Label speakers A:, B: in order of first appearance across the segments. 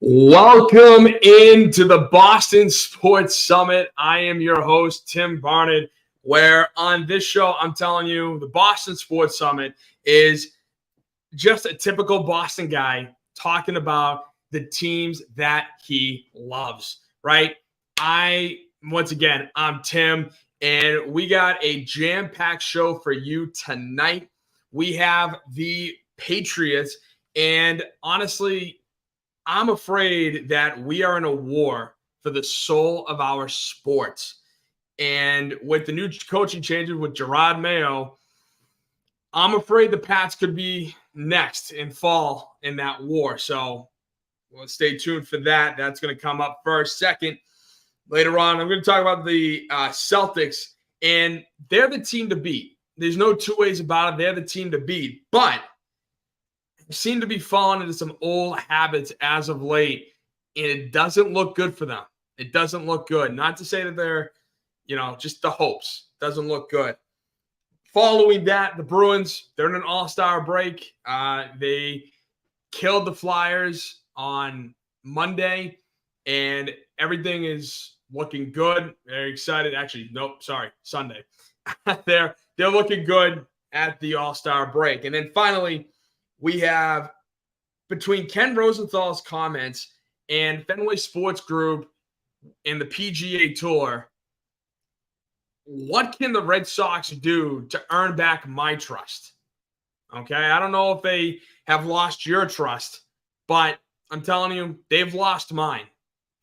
A: Welcome into the Boston Sports Summit. I am your host, Tim Barnett, where on this show, I'm telling you, the Boston Sports Summit is just a typical Boston guy talking about the teams that he loves, right? Once again, I'm Tim, and we got a jam-packed show for you tonight. We have the Patriots, and honestly, I'm afraid that we are in a war for the soul of our sports. And with the new coaching changes with Gerard Mayo, I'm afraid the Pats could be next and fall in that war. So we'll stay tuned for that. That's going to come up first. Second, later on, I'm going to talk about the Celtics, and they're the team to beat. There's no two ways about it. They're the team to beat. But seem to be falling into some old habits as of late, and it doesn't look good for them. It doesn't look good. Not to say that they're, just the hopes. Doesn't look good. Following that, the Bruins, they're in an all-star break. They killed the Flyers on Monday, and everything is looking good. They're excited. Actually, nope, sorry, Sunday. They're looking good at the all-star break. And then finally, we have, between Ken Rosenthal's comments and Fenway Sports Group and the PGA Tour, what can the Red Sox do to earn back my trust? Okay, I don't know if they have lost your trust, but I'm telling you, they've lost mine.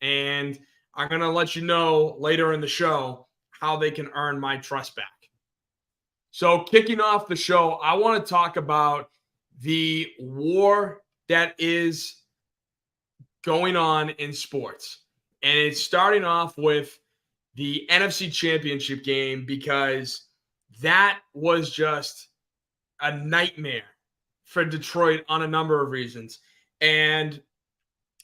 A: And I'm going to let you know later in the show how they can earn my trust back. So kicking off the show, I want to talk about the war that is going on in sports. And it's starting off with the NFC Championship game, because that was just a nightmare for Detroit on a number of reasons. And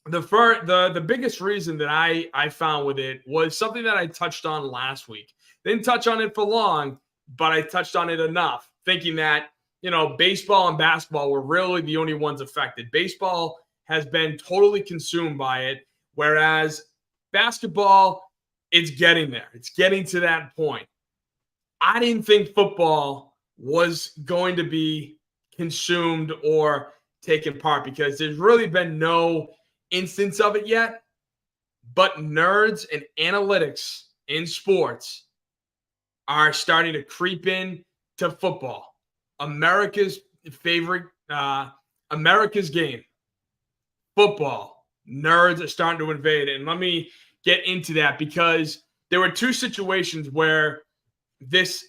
A: the biggest reason that I found with it was something that I touched on last week. Didn't touch on it for long, but I touched on it enough, thinking that baseball and basketball were really the only ones affected. Baseball has been totally consumed by it, whereas basketball, it's getting there. It's getting to that point. I didn't think football was going to be consumed or taken part, because there's really been no instance of it yet. But nerds and analytics in sports are starting to creep in to football. America's favorite, America's game, football. Nerds are starting to invade. And let me get into that, because there were two situations where this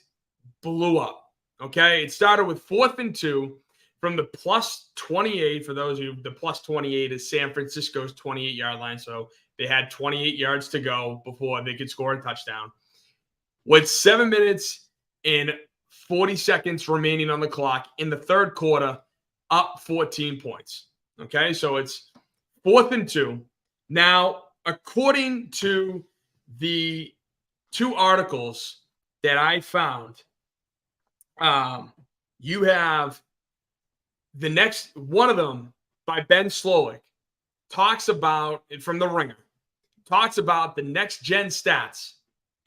A: blew up. Okay. It started with 4th and 2 from the plus 28. For those of you, the plus 28 is San Francisco's 28-yard line. So they had 28 yards to go before they could score a touchdown. With 7 minutes and 40 seconds remaining on the clock in the third quarter, up 14 points. Okay, so it's 4th and 2. Now, according to the two articles that I found, you have the next one of them by Ben Slowick, talks about, from The Ringer, talks about the next gen stats.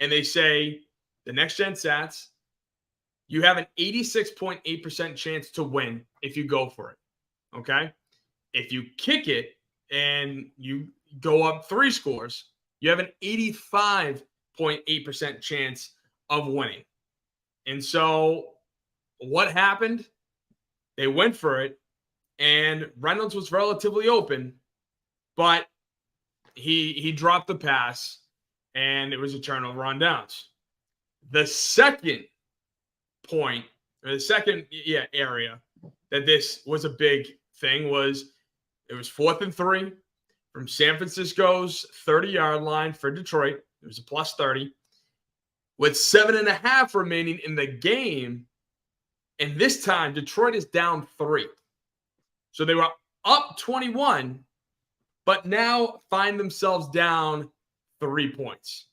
A: And they say the next gen stats, you have an 86.8% chance to win if you go for it. Okay. If you kick it and you go up 3 scores, you have an 85.8% chance of winning. And so what happened? They went for it, and Reynolds was relatively open, but he dropped the pass, and it was a turnover on downs. The second point, or the second area that this was a big thing, was it was 4th and 3 from San Francisco's 30-yard line for Detroit. It was a plus 30 with 7.5 remaining in the game. And this time, Detroit is down 3. So they were up 21, but now find themselves down 3 points.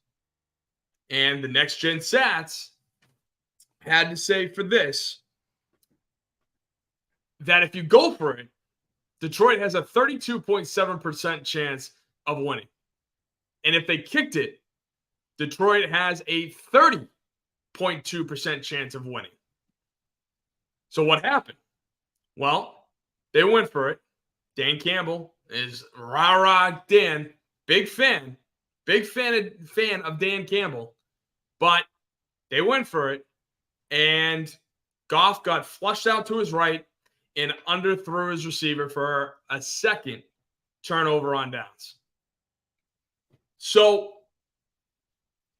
A: And the next gen stats had to say for this, that if you go for it, Detroit has a 32.7% chance of winning. And if they kicked it, Detroit has a 30.2% chance of winning. So what happened? Well, they went for it. Dan Campbell is rah-rah Dan, big fan of Dan Campbell. But they went for it, and Goff got flushed out to his right and underthrew his receiver for a second turnover on downs. So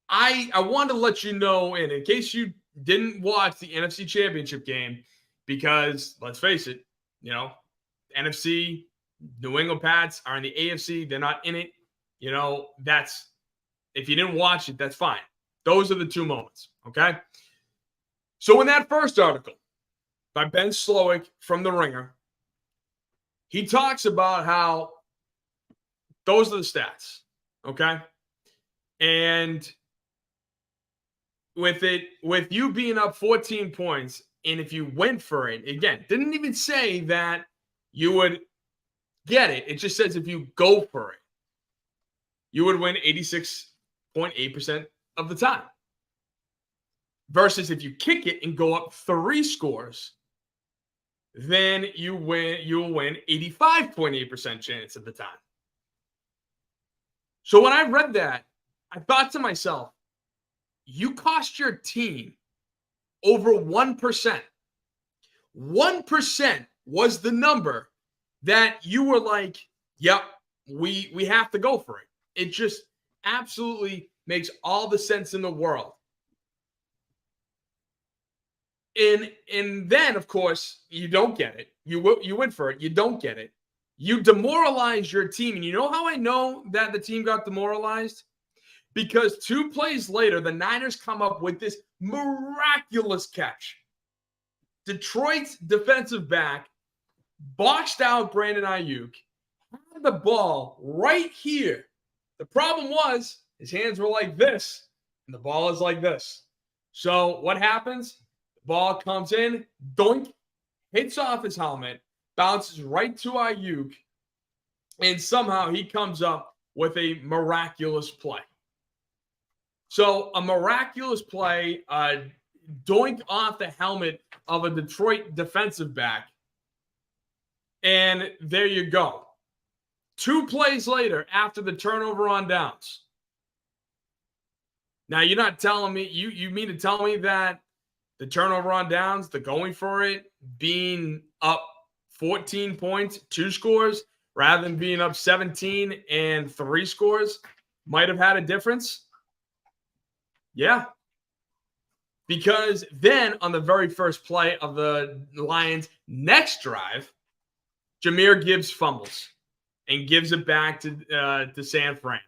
A: I wanted to let you know, and in case you didn't watch the NFC Championship game, because let's face it, NFC, New England Pats are in the AFC. They're not in it. That's, if you didn't watch it, that's fine. Those are the two moments, okay? So in that first article by Ben Slowick from The Ringer, he talks about how those are the stats, okay? And with you being up 14 points, and if you went for it, again, didn't even say that you would get it. It just says if you go for it, you would win 86.8% of the time. Versus if you kick it and go up 3 scores, then you'll win 85.8% chance of the time. So when I read that, I thought to myself, you cost your team over 1%. 1% was the number that you were like, yep, we have to go for it. It just absolutely makes all the sense in the world. And then, of course, you don't get it. You went for it. You don't get it. You demoralize your team. And you know how I know that the team got demoralized? Because 2 plays later, the Niners come up with this miraculous catch. Detroit's defensive back boxed out Brandon Ayuk, had the ball right here. The problem was his hands were like this, and the ball is like this. So what happens? The ball comes in, doink, hits off his helmet, bounces right to Ayuk, and somehow he comes up with a miraculous play. So a miraculous play, doink off the helmet of a Detroit defensive back. And there you go. 2 plays later, after the turnover on downs. Now, you're not telling me, you mean to tell me that the turnover on downs, the going for it, being up 14 points, 2 scores, rather than being up 17 and 3 scores, might have had a difference? Yeah. Because then on the very first play of the Lions' next drive, Jahmyr Gibbs fumbles and gives it back to San Fran.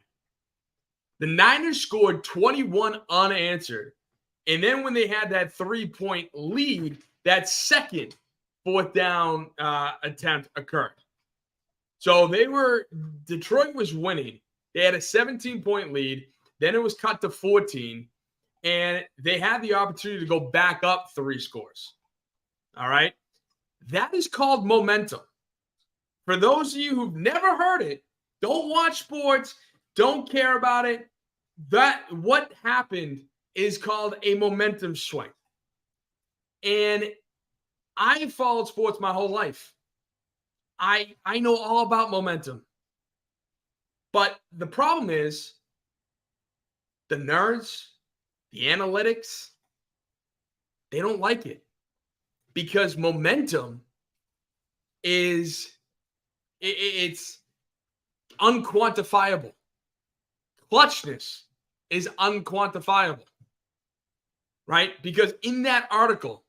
A: The Niners scored 21 unanswered. And then when they had that 3-point lead, that second 4th down attempt occurred. So Detroit was winning. They had a 17-point lead. Then it was cut to 14. And they had the opportunity to go back up 3 scores. All right? That is called momentum. For those of you who've never heard it, don't watch sports, don't care about it, what happened is called a momentum swing. And I followed sports my whole life. I know all about momentum. But the problem is the nerds, the analytics, they don't like it. Because momentum is it's unquantifiable. Clutchness is unquantifiable, right? Because in that article,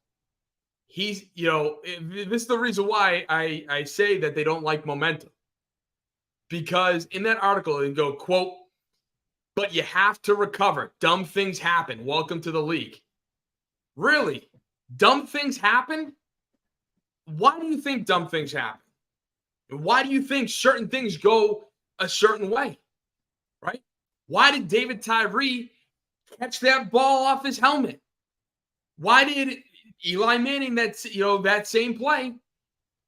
A: this is the reason why I say that they don't like momentum. Because in that article, they go, quote, but you have to recover. Dumb things happen. Welcome to the league. Really? Dumb things happen? Why do you think dumb things happen? Why do you think certain things go a certain way, right? Why did David Tyree catch that ball off his helmet? Why did Eli Manning, that same play,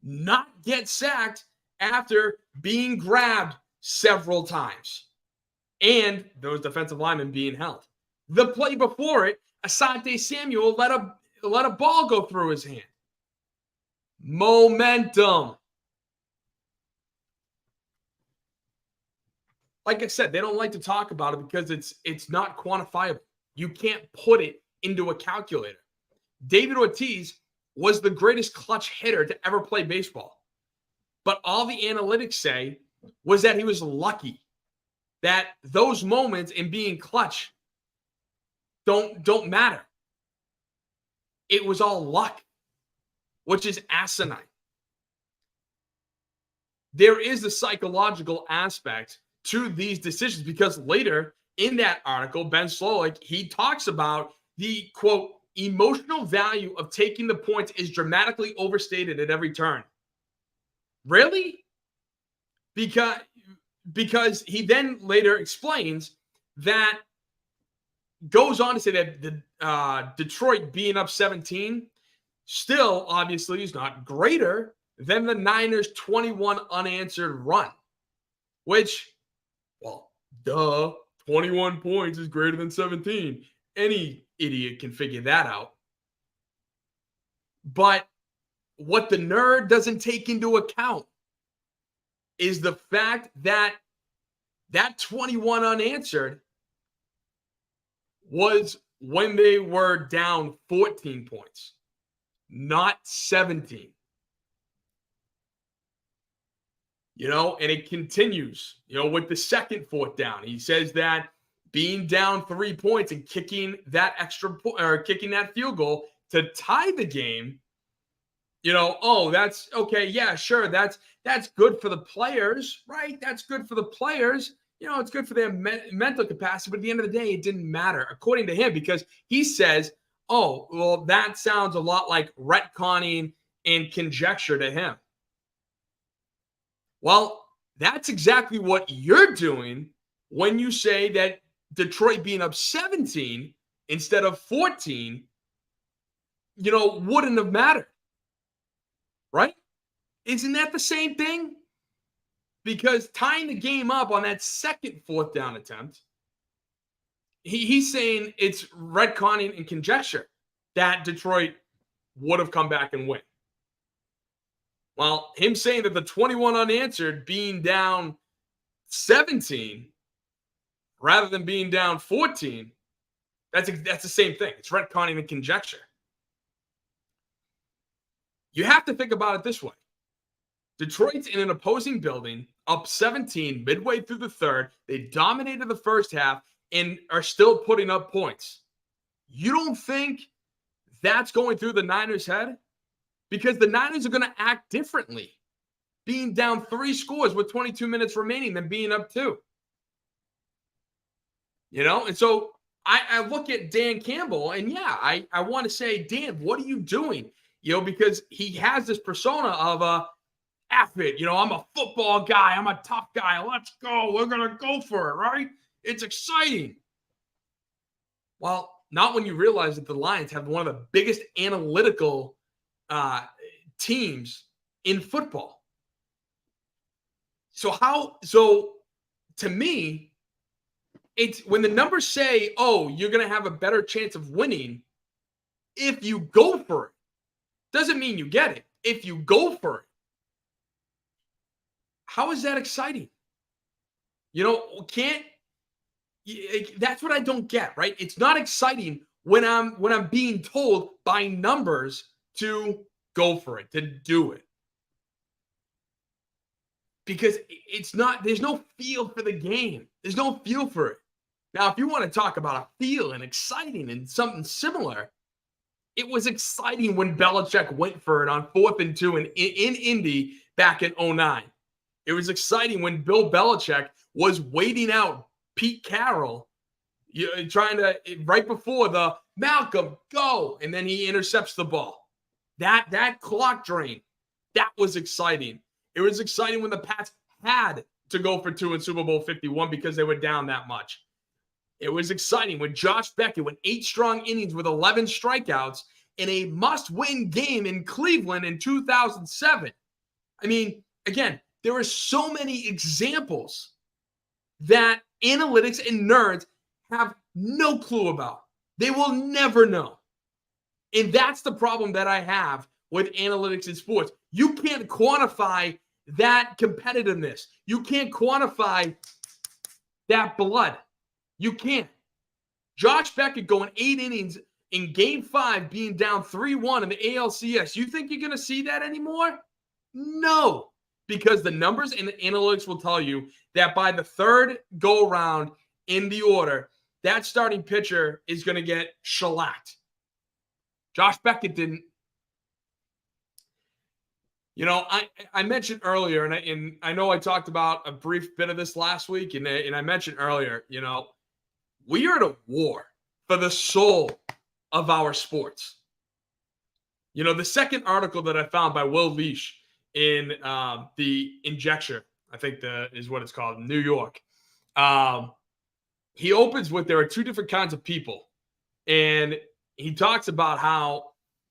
A: not get sacked after being grabbed several times and those defensive linemen being held. The play before it, Asante Samuel let a ball go through his hand. Momentum. Like I said, they don't like to talk about it because it's not quantifiable. You can't put it into a calculator. David Ortiz was the greatest clutch hitter to ever play baseball. But all the analytics say was that he was lucky, that those moments in being clutch don't matter. It was all luck, which is asinine. There is a psychological aspect to these decisions because later in that article, Ben Slowik, he talks about the, quote, emotional value of taking the points is dramatically overstated at every turn. Really? Because he then later explains that, goes on to say that the Detroit being up 17 still obviously is not greater than the Niners' 21 unanswered run, which, well, duh, 21 points is greater than 17. Any idiot can figure that out. But what the nerd doesn't take into account is the fact that that 21 unanswered was when they were down 14 points, not 17. And it continues, with the second fourth down. He says that being down 3 points and kicking that kicking that field goal to tie the game, that's okay. Yeah, sure. That's good for the players, right? That's good for the players. It's good for their mental capacity. But at the end of the day, it didn't matter, according to him, because he says, oh, well, that sounds a lot like retconning and conjecture to him. Well, that's exactly what you're doing when you say that Detroit being up 17 instead of 14, wouldn't have mattered. Right? Isn't that the same thing? Because tying the game up on that second fourth down attempt, he's saying it's retconning and conjecture that Detroit would have come back and win. Well, him saying that the 21 unanswered being down 17 rather than being down 14, that's the same thing. It's retconning and conjecture. You have to think about it this way. Detroit's in an opposing building, up 17 midway through the third. They dominated the first half and are still putting up points. You don't think that's going through the Niners' head? Because the Niners are going to act differently being down 3 scores with 22 minutes remaining than being up 2. And so I look at Dan Campbell, and yeah, I want to say, Dan, what are you doing? Because he has this persona of F it, I'm a football guy, I'm a tough guy, let's go, we're going to go for it, right? It's exciting. Well, not when you realize that the Lions have one of the biggest analytical teams in football. So to me, it's when the numbers say, oh, you're going to have a better chance of winning if you go for it. Doesn't mean you get it. If you go for it. How is that exciting? That's what I don't get, right? It's not exciting when I'm being told by numbers to go for it, to do it. Because there's no feel for the game. There's no feel for it. Now, if you want to talk about a feel and exciting and something similar, it was exciting when Belichick went for it on 4th and 2 in Indy back in 2009. It was exciting when Bill Belichick was waiting out Pete Carroll, trying to, right before the Malcolm, go, and then he intercepts the ball. That clock drain, that was exciting. It was exciting when the Pats had to go for 2 in Super Bowl 51 because they were down that much. It was exciting when Josh Beckett went 8 strong innings with 11 strikeouts in a must-win game in Cleveland in 2007. I mean, again, there are so many examples that analytics and nerds have no clue about. They will never know. And that's the problem that I have with analytics in sports. You can't quantify that competitiveness. You can't quantify that blood. You can't. Josh Beckett going 8 innings in game 5 being down 3-1 in the ALCS. You think you're going to see that anymore? No, because the numbers and the analytics will tell you that by the third go around in the order, that starting pitcher is going to get shellacked. Josh Beckett didn't. You know, I mentioned earlier, and I know I talked about a brief bit of this last week, and I mentioned earlier, you know, we are at a war for the soul of our sports. You know, the second article that I found by Will Leash in the Injecture, I think is what it's called, New York. He opens with there are two different kinds of people. And he talks about how,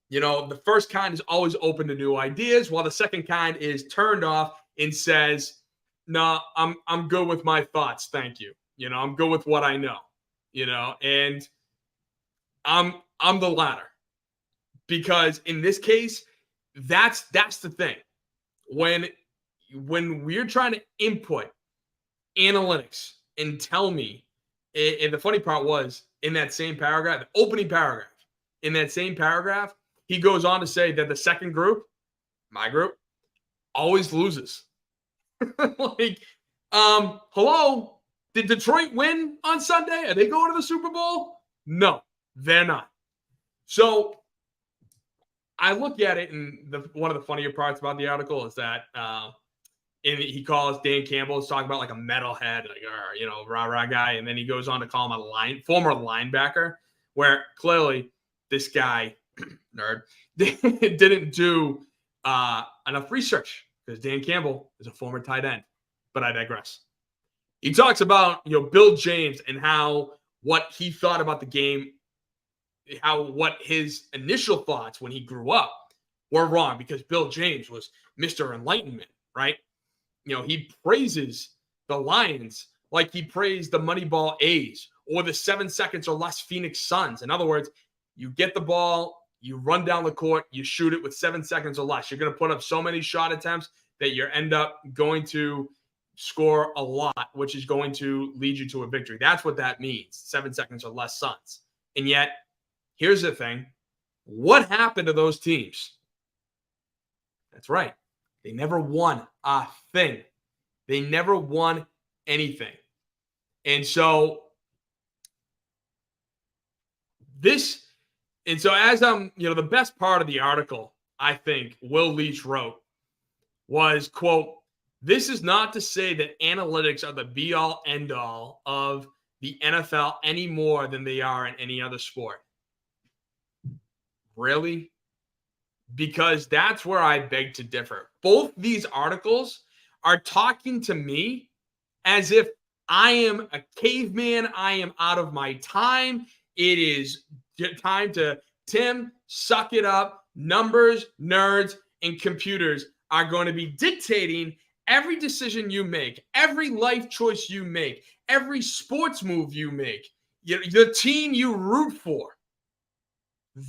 A: you know, the first kind is always open to new ideas, while the second kind is turned off and says, no, I'm good with my thoughts. Thank you. You know, I'm good with what I know, you know, and I'm the latter. Because in this case, that's the thing. When we're trying to input analytics and tell me, and the funny part was in that same paragraph, the opening paragraph, in that same paragraph, he goes on to say that the second group, my group, always loses. Like, hello, did Detroit win on Sunday? Are they going to the Super Bowl? No, they're not. So I look at it, and one of the funnier parts about the article is that he calls Dan Campbell, is talking about like a metalhead, like, you know, rah-rah guy, and then he goes on to call him a former linebacker, where clearly this guy, nerd, didn't do enough research, because Dan Campbell is a former tight end. But I digress. He talks about, you know, Bill James and how what he thought about the game, what his initial thoughts when he grew up were wrong, because Bill James was Mr. Enlightenment, right? You know, he praises the Lions like he praised the Moneyball A's or the 7 seconds or less Phoenix Suns. In other words, you get the ball, you run down the court, you shoot it with 7 seconds or less. You're going to put up so many shot attempts that you end up going to score a lot, which is going to lead you to a victory. That's what that means, 7 seconds or less Suns. And yet, here's the thing. What happened to those teams? That's right. They never won a thing. They never won anything. And so as you know, the best part of the article, I think Will Leach wrote was, quote, "This is not to say that analytics are the be-all, end-all of the NFL any more than they are in any other sport." Really? Because that's where I beg to differ. Both these articles are talking to me as if I am a caveman. I am out of my time. It is time to, Tim, suck it up. Numbers, nerds, and computers are going to be dictating every decision you make, every life choice you make, every sports move you make, the team you root for.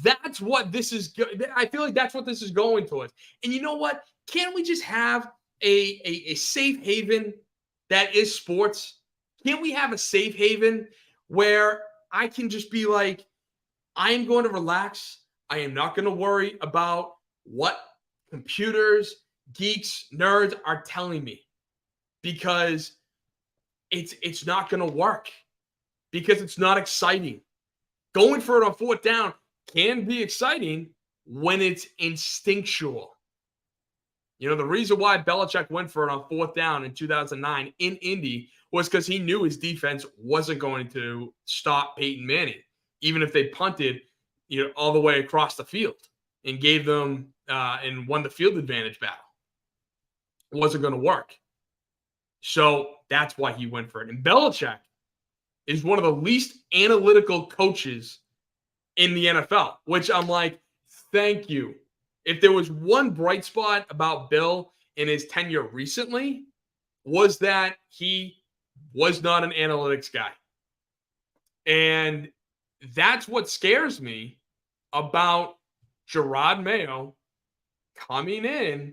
A: That's what this is. I feel like that's what this is going towards. And you know what? Can't we just have a safe haven that is sports? Can't we have a safe haven where I can just be like, I am going to relax. I am not going to worry about what computers, geeks, nerds are telling me, because it's not going to work, because it's not exciting. Going for it on fourth down can be exciting when it's instinctual. You know, the reason why Belichick went for it on fourth down in 2009 in Indy was because he knew his defense wasn't going to stop Peyton Manning, even if they punted, you know, all the way across the field and gave them and won the field advantage battle. It wasn't going to work. So that's why he went for it. And Belichick is one of the least analytical coaches in the NFL, which I'm like, thank you. If there was one bright spot about Bill, in his tenure recently was that he was not an analytics guy. And that's what scares me about Gerard Mayo coming in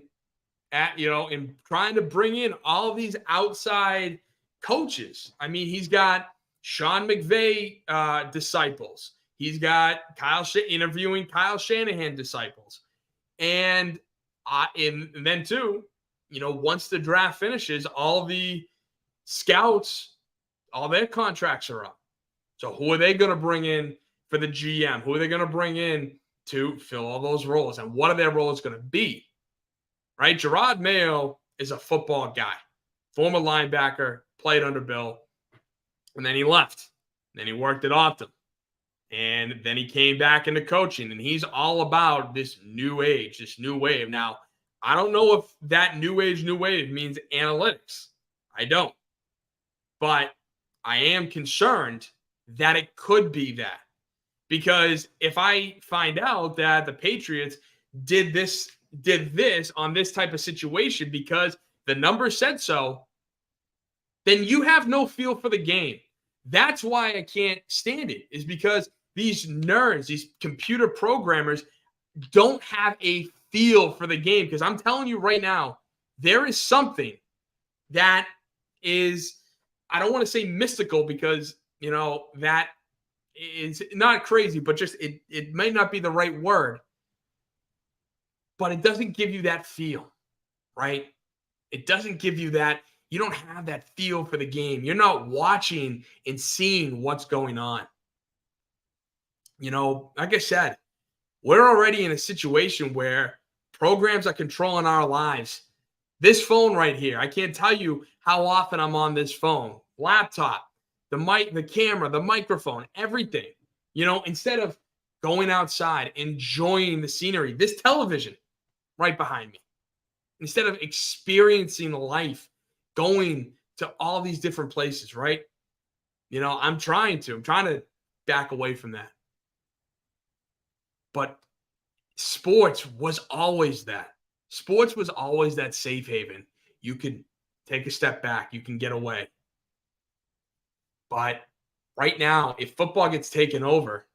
A: and trying to bring in all of these outside coaches. I mean, he's got Sean McVay disciples. He's got interviewing Kyle Shanahan disciples. And then too, once the draft finishes, all the scouts, all their contracts are up. So who are they going to bring in for the GM? Who are they going to bring in to fill all those roles? And what are their roles going to be? Right? Gerard Mayo is a football guy, former linebacker, played under Bill, and then he left. Then he worked at Optum. And then he came back into coaching, and he's all about this new age, this new wave. Now, I don't know if that new wave means analytics. I don't. But I am concerned that it could be that. Because if I find out that the Patriots did this on this type of situation because the numbers said so, then you have no feel for the game. That's why I can't stand it, is because these nerds, these computer programmers don't have a feel for the game. Because I'm telling you right now, there is something that is, I don't want to say mystical because, that is not crazy, but just it may not be the right word. But it doesn't give you that feel, right? It doesn't give you that. You don't have that feel for the game. You're not watching and seeing what's going on. Like I said, we're already in a situation where programs are controlling our lives. This phone right here, I can't tell you how often I'm on this phone, laptop, the mic, the camera, the microphone, everything. Instead of going outside, enjoying the scenery, this television right behind me, instead of experiencing life, going to all these different places, right? I'm trying to back away from that. But sports was always that. Sports was always that safe haven. You could take a step back. You can get away. But right now, if football gets taken over,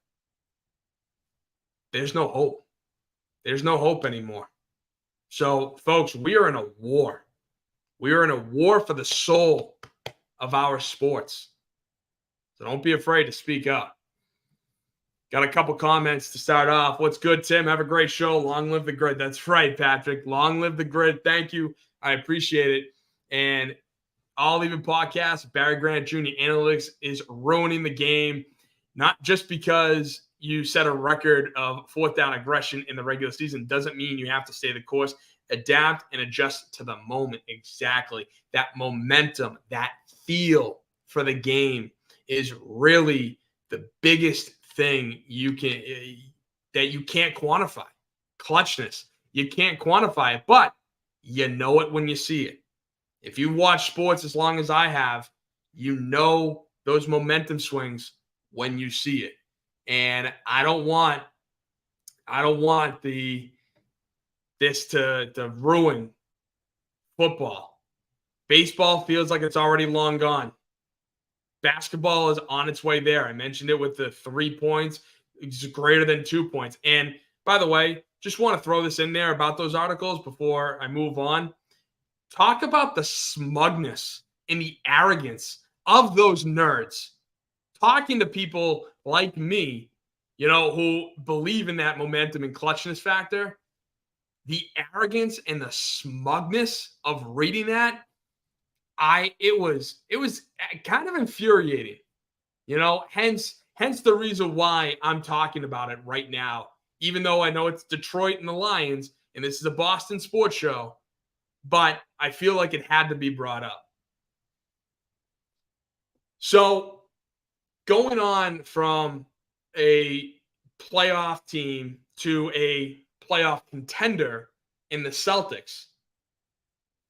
A: there's no hope. There's no hope anymore. So, folks, we are in a war. We are in a war for the soul of our sports. So don't be afraid to speak up. Got a couple comments to start off. What's good, Tim? Have a great show. Long live the grid. That's right, Patrick. Long live the grid. Thank you. I appreciate it. And All Even Podcast, Barry Grant Jr. Analytics is ruining the game, not just because you set a record of fourth down aggression in the regular season. Doesn't mean you have to stay the course. Adapt and adjust to the moment. Exactly. That momentum, that feel for the game is really the biggest thing that you can't quantify. Clutchness. You can't quantify it, but you know it when you see it. If you watch sports as long as I have, you know those momentum swings when you see it. And I don't want this to ruin football. Baseball feels like it's already long gone. Basketball is on its way there. I mentioned it with the 3 points. It's greater than 2 points. And by the way, just want to throw this in there about those articles before I move on. Talk about the smugness and the arrogance of those nerds. Talking to people like me, who believe in that momentum and clutchness factor, the arrogance and the smugness of reading that, it was kind of infuriating, hence the reason why I'm talking about it right now, even though I know it's Detroit and the Lions and this is a Boston sports show, but I feel like it had to be brought up. So going on from a playoff team to a playoff contender in the Celtics,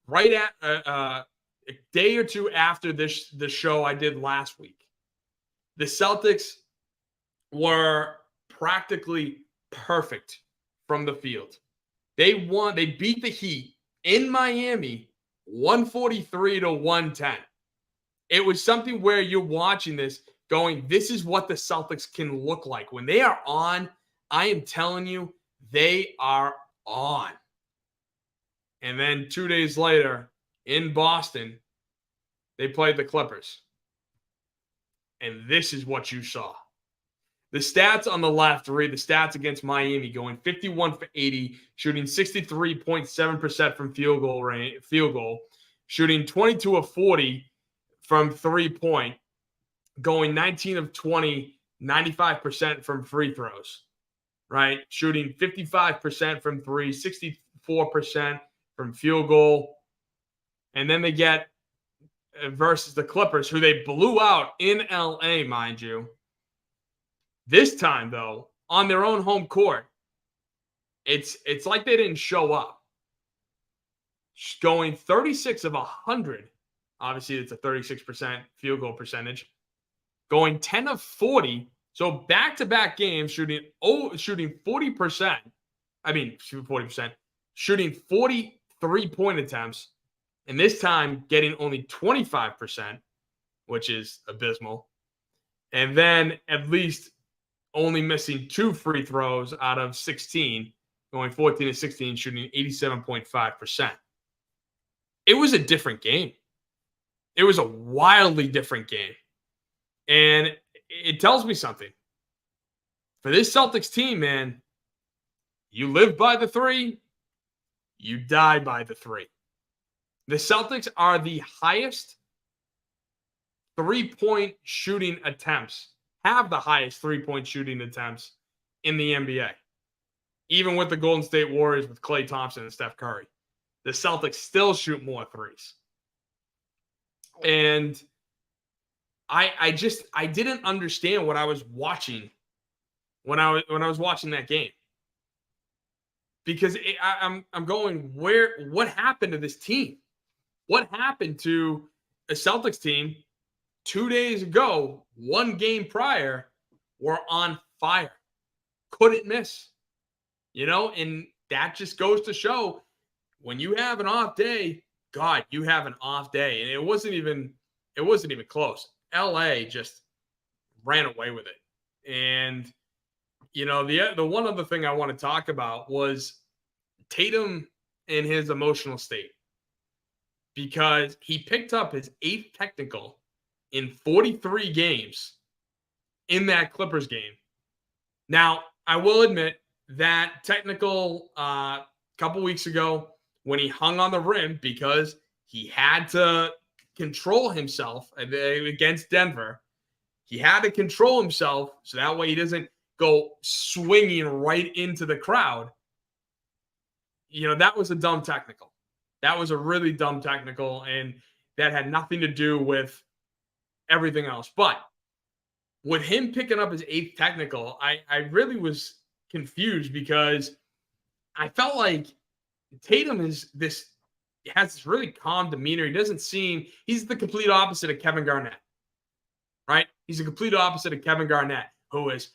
A: right at a day or two after the show I did last week, the Celtics were practically perfect from the field. They beat the Heat in Miami, 143 to 110. It was something where you're watching this going, this is what the Celtics can look like. When they are on, I am telling you, they are on. And then 2 days later in Boston, they played the Clippers. And this is what you saw. The stats on the left read the stats against Miami, going 51 for 80, shooting 63.7% from field goal, shooting 22 of 40 from 3-point, going 19 of 20, 95% from free throws, right? Shooting 55% from 3, 64% from field goal. And then they get versus the Clippers, who they blew out in LA, mind you. This time, though, on their own home court, it's like they didn't show up. Going 36 of 100. Obviously, it's a 36% field goal percentage. Going 10 of 40. So back-to-back games shooting 40%. I mean, 40%. Shooting 40 3-point attempts. And this time getting only 25%, which is abysmal. And then at least only missing 2 free throws out of 16, going 14 to 16, shooting 87.5%. It was a different game. It was a wildly different game. And it tells me something. For this Celtics team, man, you live by the 3, you die by the 3. The Celtics are the highest 3-point shooting attempts, have the highest 3-point shooting attempts in the NBA. Even with the Golden State Warriors with Klay Thompson and Steph Curry, the Celtics still shoot more threes. And I didn't understand what I was watching when I was watching that game. Because I'm going, what happened to this team? What happened to a Celtics team 2 days ago, one game prior, were on fire? Couldn't miss. And that just goes to show when you have an off day, God, you have an off day. And it wasn't even close. LA just ran away with it. And the one other thing I want to talk about was Tatum and his emotional state. Because he picked up his 8th technical in 43 games in that Clippers game. Now, I will admit that technical a couple weeks ago when he hung on the rim because he had to control himself against Denver. He had to control himself so that way he doesn't go swinging right into the crowd. That was a dumb technical. That was a really dumb technical, and that had nothing to do with everything else. But with him picking up his 8th technical, I really was confused because I felt like Tatum has this really calm demeanor. He doesn't seem – he's the complete opposite of Kevin Garnett, right? He's the complete opposite of Kevin Garnett, who is,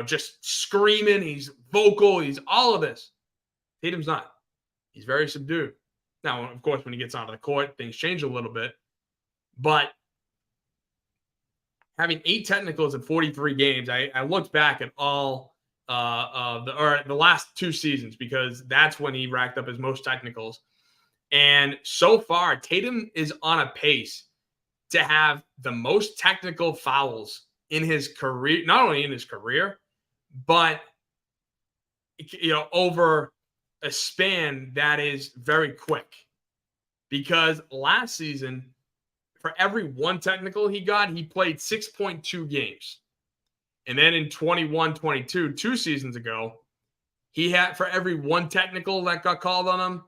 A: just screaming. He's vocal. He's all of this. Tatum's not. He's very subdued. Now, of course, when he gets onto the court, things change a little bit. But having 8 technicals in 43 games, I looked back at all the last 2 seasons because that's when he racked up his most technicals. And so far, Tatum is on a pace to have the most technical fouls in his career, not only in his career, but over a span that is very quick. Because last season, for every 1 technical he got, he played 6.2 games. And then in 21-22, 2 seasons ago, he had, for every 1 technical that got called on him,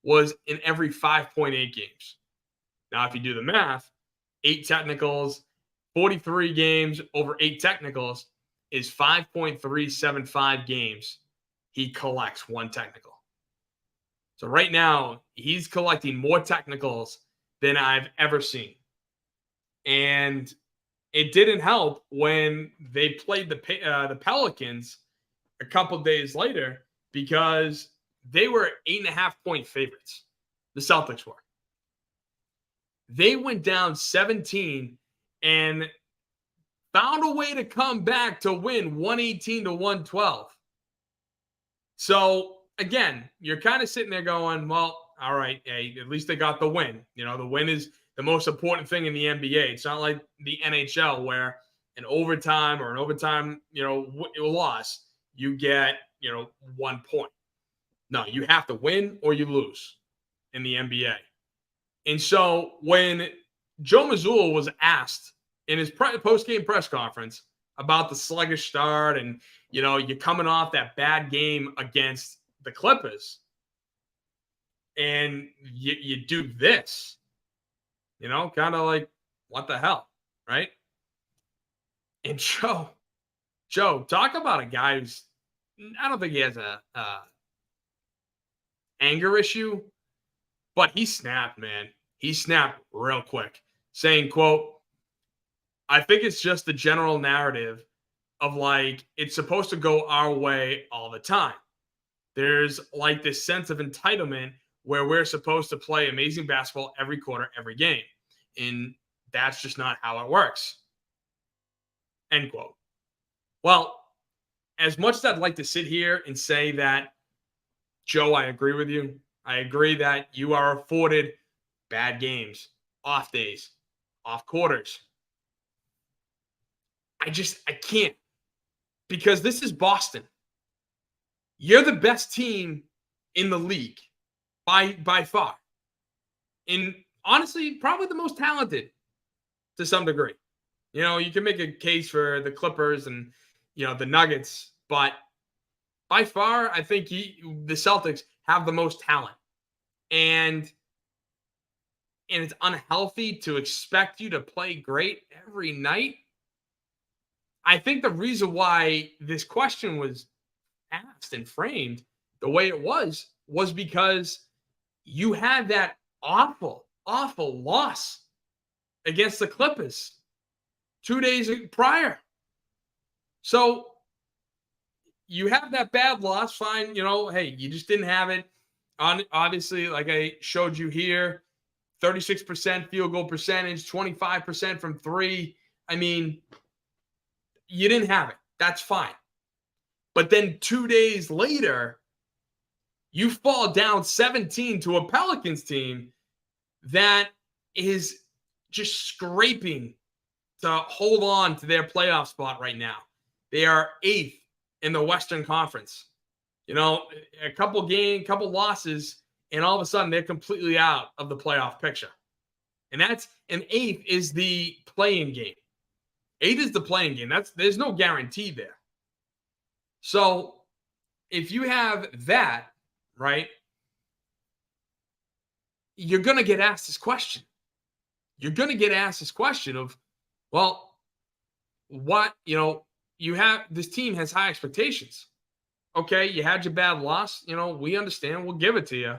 A: was in every 5.8 games. Now, if you do the math, 8 technicals, 43 games over 8 technicals is 5.375 games he collects 1 technical. So right now, he's collecting more technicals than I've ever seen. And it didn't help when they played the Pelicans a couple days later because they were 8.5-point favorites. The Celtics were. They went down 17 and found a way to come back to win 118 to 112. So, again, you're kind of sitting there going, well, all right, hey, at least they got the win. The win is the most important thing in the NBA. It's not like the NHL where an overtime loss, you get, 1 point. No, you have to win or you lose in the NBA. And so when Joe Mazzulla was asked in his post-game press conference about the sluggish start and, you're coming off that bad game against the Clippers and you do this, kind of like, what the hell, right? And Joe, talk about a guy who's, I don't think he has a anger issue, but he snapped, man. He snapped real quick, saying, quote, I think it's just the general narrative of like, it's supposed to go our way all the time. There's like this sense of entitlement where we're supposed to play amazing basketball every quarter, every game. And that's just not how it works. End quote. Well, as much as I'd like to sit here and say that, Joe, I agree with you. I agree that you are afforded bad games, off days, off quarters. I can't, because this is Boston. You're the best team in the league by far. And honestly, probably the most talented to some degree. You can make a case for the Clippers and, the Nuggets, but by far, I think the Celtics have the most talent. And it's unhealthy to expect you to play great every night. I think the reason why this question was asked and framed the way it was because you had that awful, awful loss against the Clippers 2 days prior. So you have that bad loss, fine. Hey, you just didn't have it. Obviously, like I showed you here, 36% field goal percentage, 25% from three. I mean, you didn't have it. That's fine. But then 2 days later, you fall down 17 to a Pelicans team that is just scraping to hold on to their playoff spot right now. They are 8th in the Western Conference. A couple losses, and all of a sudden they're completely out of the playoff picture. And 8th is the playing game. 8 is the playing game. There's no guarantee there. So if you have that, right, you're going to get asked this question. You're going to get asked this question of, well, what, you have, this team has high expectations. Okay, you had your bad loss. We understand. We'll give it to you.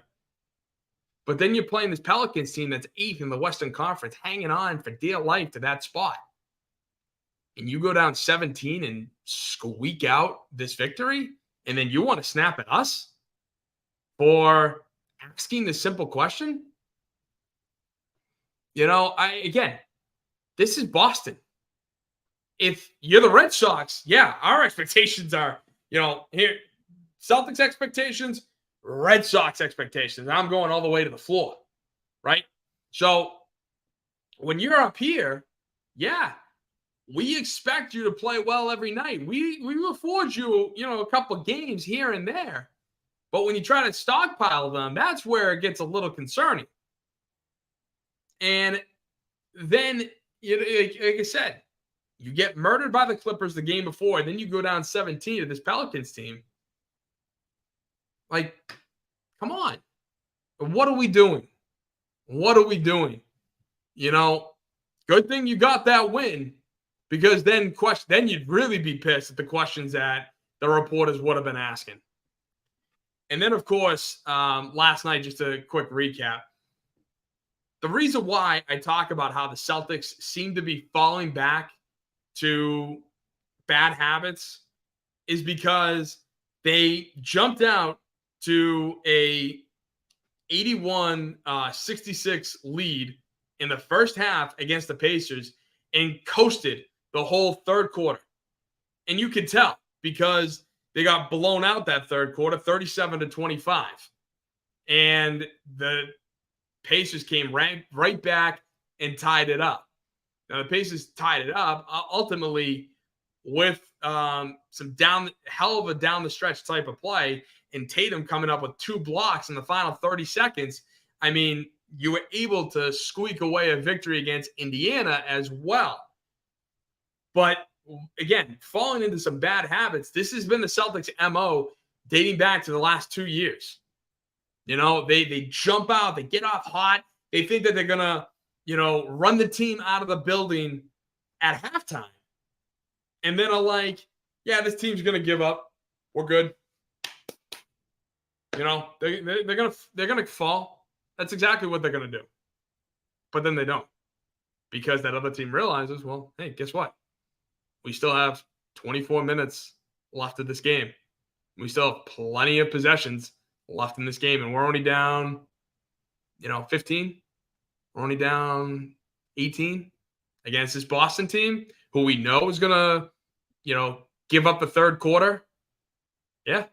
A: But then you're playing this Pelicans team that's 8th in the Western Conference, hanging on for dear life to that spot. And you go down 17 and squeak out this victory, and then you want to snap at us for asking this simple question? This is Boston. If you're the Red Sox, yeah, our expectations are, here, Celtics expectations, Red Sox expectations. I'm going all the way to the floor, right? So when you're up here, yeah, we expect you to play well every night. We afford you, a couple of games here and there. But when you try to stockpile them, that's where it gets a little concerning. And then, like I said, you get murdered by the Clippers the game before, and then you go down 17 to this Pelicans team. Like, come on. What are we doing? What are we doing? Good thing you got that win, because then you'd really be pissed at the questions that the reporters would have been asking. And then, of course, last night, just a quick recap. The reason why I talk about how the Celtics seem to be falling back to bad habits is because they jumped out to a 81-66 lead in the first half against the Pacers and coasted the whole third quarter. And you could tell because they got blown out that third quarter, 37-25. And the Pacers came right back and tied it up. Now, the Pacers tied it up ultimately with some hell of a down the stretch type of play, and Tatum coming up with 2 blocks in the final 30 seconds. I mean, you were able to squeak away a victory against Indiana as well. But again, falling into some bad habits. This has been the Celtics' MO dating back to the last 2 years. You know, they jump out, they get off hot, they think that they're gonna, run the team out of the building at halftime, and then are like, yeah, this team's gonna give up. We're good. They're gonna fall. That's exactly what they're gonna do. But then they don't, because that other team realizes, well, hey, guess what? We still have 24 minutes left of this game. We still have plenty of possessions left in this game, and we're only down, 15. We're only down 18 against this Boston team, who we know is gonna, give up the third quarter. Yeah,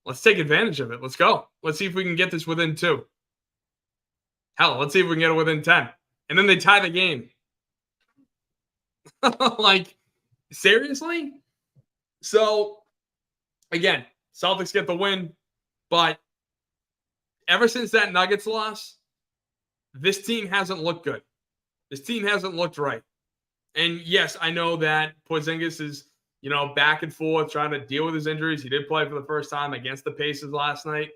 A: let's take advantage of it. Let's go. Let's see if we can get this within 2. Hell, let's see if we can get it within 10. And then they tie the game. Like, seriously? So, again, Celtics get the win, but ever since that Nuggets loss, this team hasn't looked good. This team hasn't looked right. And yes, I know that Porzingis is, back and forth trying to deal with his injuries. He did play for the first time against the Pacers last night.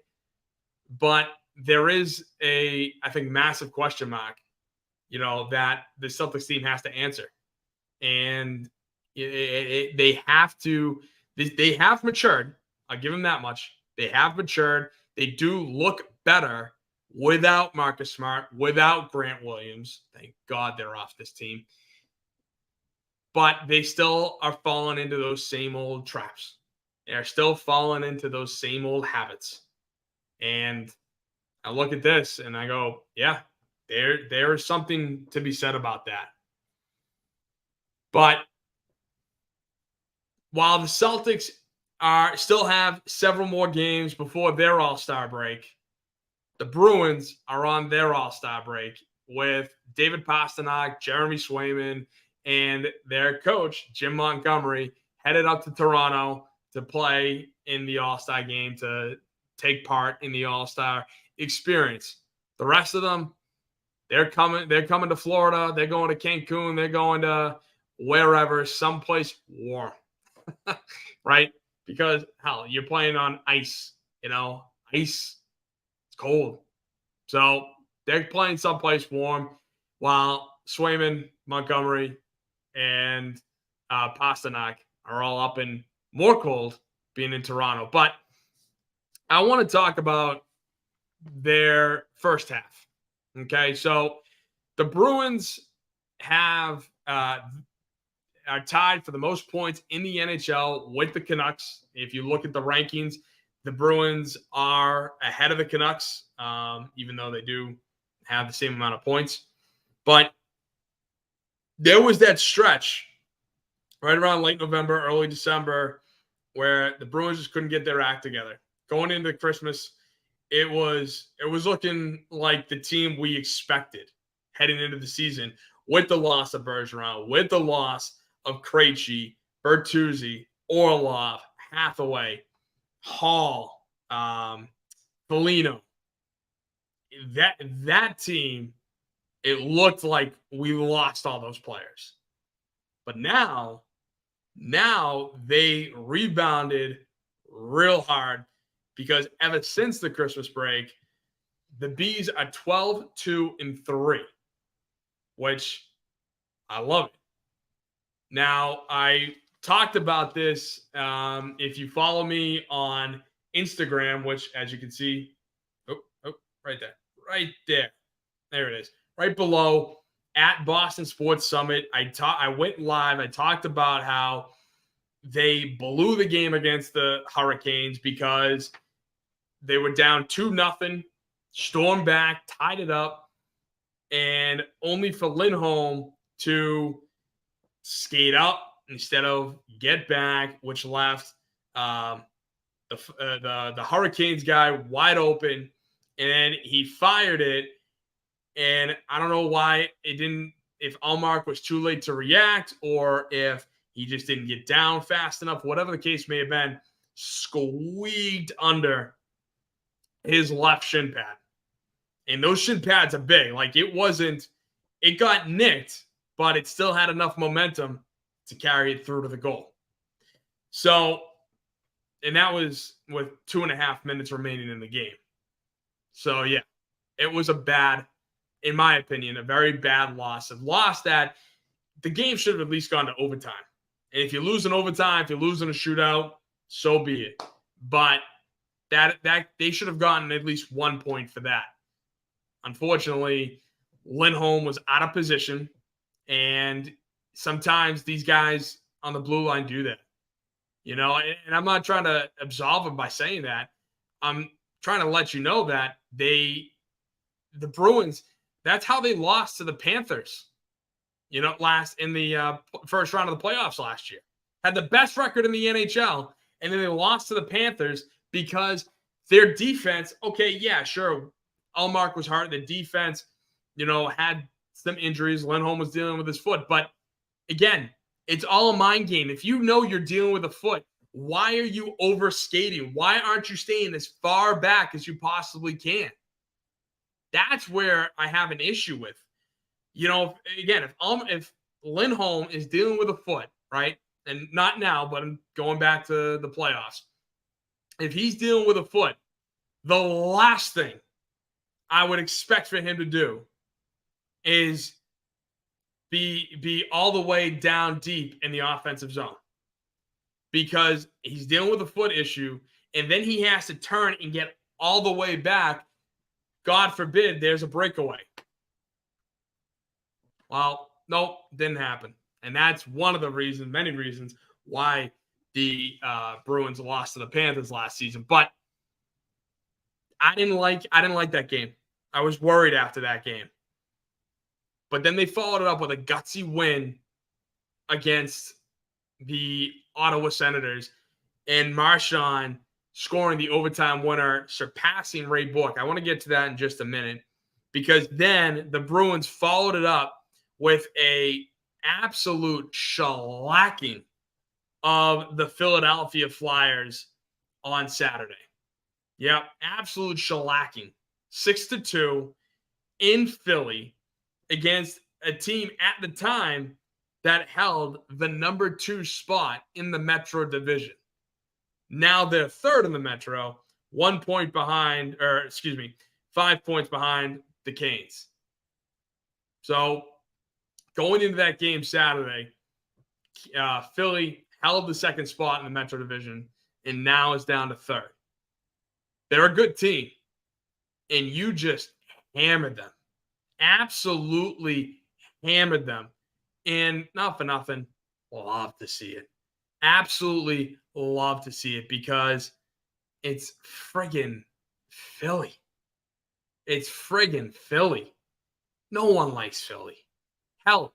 A: But there is I think, massive question mark, that the Celtics team has to answer. And they have matured. I'll give them that much. They have matured. They do look better without Marcus Smart, without Grant Williams. Thank God they're off this team. But they still are falling into those same old traps. They're still falling into those same old habits. And I look at this and I go, yeah, there is something to be said about that. But while the Celtics still have several more games before their All-Star break, the Bruins are on their All-Star break with David Pastrnak, Jeremy Swayman, and their coach, Jim Montgomery, headed up to Toronto to play in the All-Star game, to take part in the All-Star experience. The rest of them, they're coming to Florida. They're going to Cancun. They're going to wherever, someplace warm, right? Because, hell, you're playing on ice, ice, it's cold. So they're playing someplace warm while Swayman, Montgomery, and Pastrnak are all up in more cold, being in Toronto. But I want to talk about their first half. Okay, so the Bruins are tied for the most points in the NHL with the Canucks. If you look at the rankings, the Bruins are ahead of the Canucks, even though they do have the same amount of points. But there was that stretch right around late November, early December, where the Bruins just couldn't get their act together. Going into Christmas, it was looking like the team we expected heading into the season, with the loss of Bergeron, with the loss of Krejci, Bertuzzi, Orlov, Hathaway, Hall, Foligno. That team, it looked like we lost all those players. But now they rebounded real hard, because ever since the Christmas break, the Bees are 12-2-3, which I love it. Now, I talked about this. If you follow me on Instagram, which, as you can see, right there. There it is. Right below, at Boston Sports Summit. I went live. I talked about how they blew the game against the Hurricanes because they were down 2-0 stormed back, tied it up, and only for Lindholm to skate up instead of get back, which left the Hurricanes guy wide open, and then he fired it. And I don't know why it didn't, if Allmark was too late to react or if he just didn't get down fast enough, whatever the case may have been, squeaked under his left shin pad. And those shin pads are big. Like it got nicked, but it still had enough momentum to carry it through to the goal. So, and that was with 2.5 minutes remaining in the game. So, yeah, it was in my opinion, a very bad loss. A loss that the game should have at least gone to overtime. And if you lose in overtime, if you lose in a shootout, so be it. But that they should have gotten at least 1 point for that. Unfortunately, Lindholm was out of position, and sometimes these guys on the blue line do that. And I'm not trying to absolve him by saying that. I'm trying to let you know that the Bruins, that's how they lost to the Panthers, last in the first round of the playoffs last year. Had the best record in the NHL, and then they lost to the Panthers because their defense, okay, yeah, sure, Allmark was hurt. The defense, had some injuries. Lindholm was dealing with his foot. But again, it's all a mind game. If you know you're dealing with a foot, why are you over skating? Why aren't you staying as far back as you possibly can? That's where I have an issue with. Again, if Lindholm is dealing with a foot, right? And not now, but I'm going back to the playoffs. If he's dealing with a foot, the last thing I would expect for him to do is be all the way down deep in the offensive zone, because he's dealing with a foot issue, and then he has to turn and get all the way back. God forbid there's a breakaway. Well, nope, didn't happen. And that's one of the reasons, many reasons, why the Bruins lost to the Panthers last season. But I didn't like that game. I was worried after that game. But then they followed it up with a gutsy win against the Ottawa Senators, and Marchand scoring the overtime winner, surpassing Ray Bourque. I want to get to that in just a minute, because then the Bruins followed it up with a absolute shellacking of the Philadelphia Flyers on Saturday. Yep, absolute shellacking. 6-2 in Philly against a team at the time that held the number 2 spot in the Metro Division. Now they're third in the Metro, 5 points behind the Canes. So going into that game Saturday, Philly held the second spot in the Metro Division and now is down to third. They're a good team, and you just hammered them. Absolutely hammered them. And not for nothing, love to see it. Absolutely love to see it, because it's friggin' Philly. It's friggin' Philly. No one likes Philly. Hell,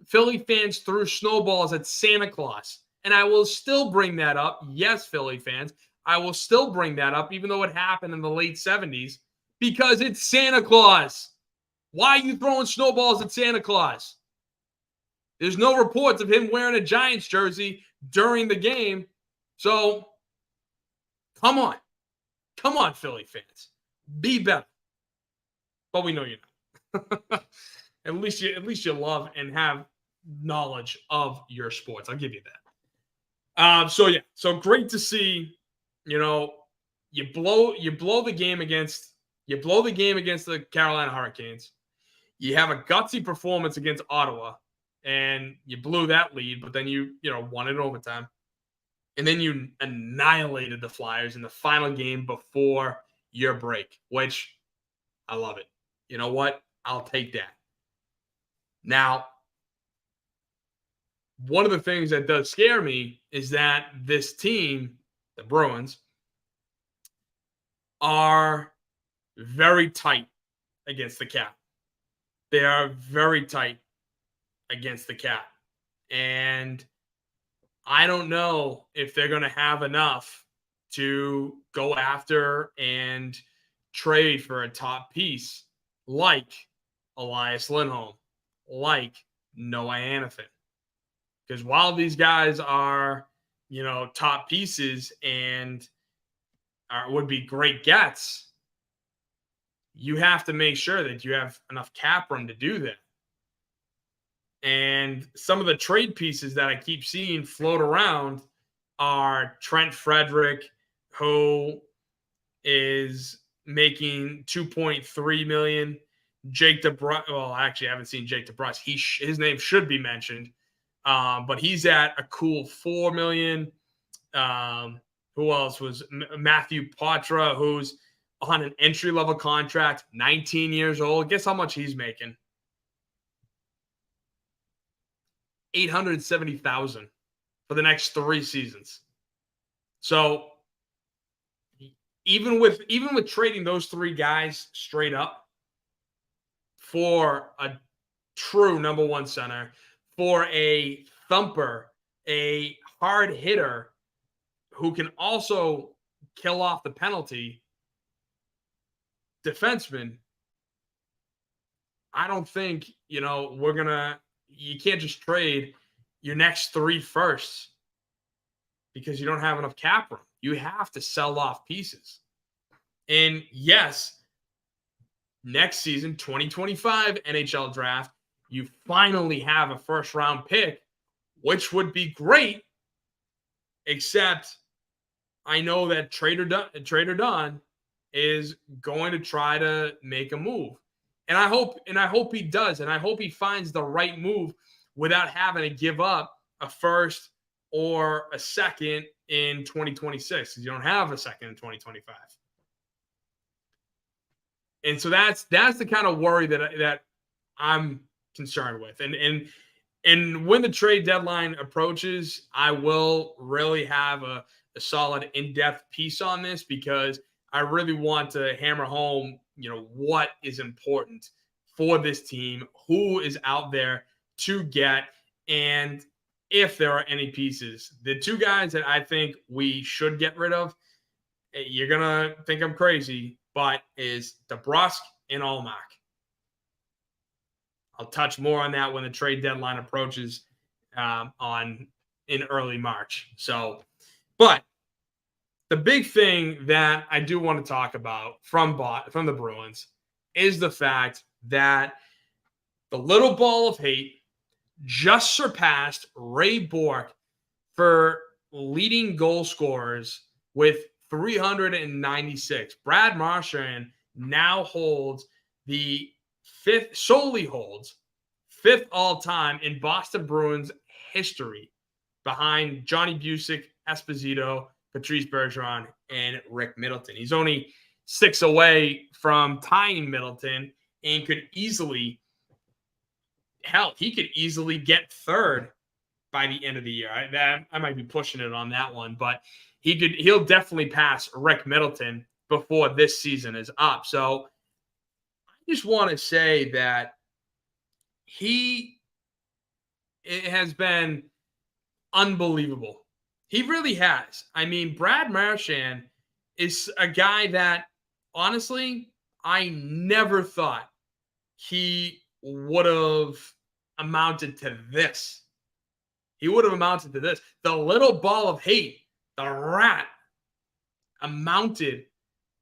A: Philly fans threw snowballs at Santa Claus. And I will still bring that up. Yes, Philly fans, I will still bring that up, even though it happened in the late 70s, because it's Santa Claus. Why are you throwing snowballs at Santa Claus? There's no reports of him wearing a Giants jersey during the game. So, come on. Come on, Philly fans. Be better. But we know you're not. At least you love and have knowledge of your sports. I'll give you that. So great to see. You blow the game against the Carolina Hurricanes. You have a gutsy performance against Ottawa, and you blew that lead, but then you won it in overtime. And then you annihilated the Flyers in the final game before your break, which I love it. You know what? I'll take that. Now, one of the things that does scare me is that this team, the Bruins, are very tight against the cap. They are very tight against the cap. And I don't know if they're going to have enough to go after and trade for a top piece like Elias Lindholm, like Noah Hanifin. Because while these guys are, top pieces and would be great gets, you have to make sure that you have enough cap room to do that. And some of the trade pieces that I keep seeing float around are Trent Frederick, who is making $2.3 million. Jake DeBrusk. Well, actually, I haven't seen Jake DeBrusk. His name should be mentioned, but he's at a cool $4 million. Who else was Matthew Poitras, who's on an entry-level contract, 19 years old. Guess how much he's making? $870,000 for the next 3 seasons. So even with trading those 3 guys straight up for a true number 1 center, for a thumper, a hard hitter who can also kill off the penalty defenseman, I don't think, you can't just trade your next 3 firsts because you don't have enough cap room. You have to sell off pieces. And yes, next season, 2025 NHL draft, you finally have a first round pick, which would be great, except I know that Trader Dunn is going to try to make a move. And I hope he does. And I hope he finds the right move without having to give up a first or a second in 2026, because you don't have a second in 2025. And so that's the kind of worry that I'm concerned with. And when the trade deadline approaches, I will really have a solid in-depth piece on this, because I really want to hammer home, what is important for this team, who is out there to get, and if there are any pieces. The 2 guys that I think we should get rid of, you're going to think I'm crazy, but is DeBrusk and Allmark. I'll touch more on that when the trade deadline approaches in early March. So, but the big thing that I do want to talk about from the Bruins is the fact that the little ball of hate just surpassed Ray Bourque for leading goal scorers with 396. Brad Marchand now holds solely holds fifth all-time in Boston Bruins history, behind Johnny Busick, Esposito, Patrice Bergeron, and Rick Middleton. He's only 6 away from tying Middleton, and could easily get third by the end of the year. I might be pushing it on that one, but he'll definitely pass Rick Middleton before this season is up. So I just want to say that it has been unbelievable. He really has. I mean, Brad Marchand is a guy that, honestly, I never thought he would have amounted to this. He would have amounted to this. The little ball of hate, the rat, amounted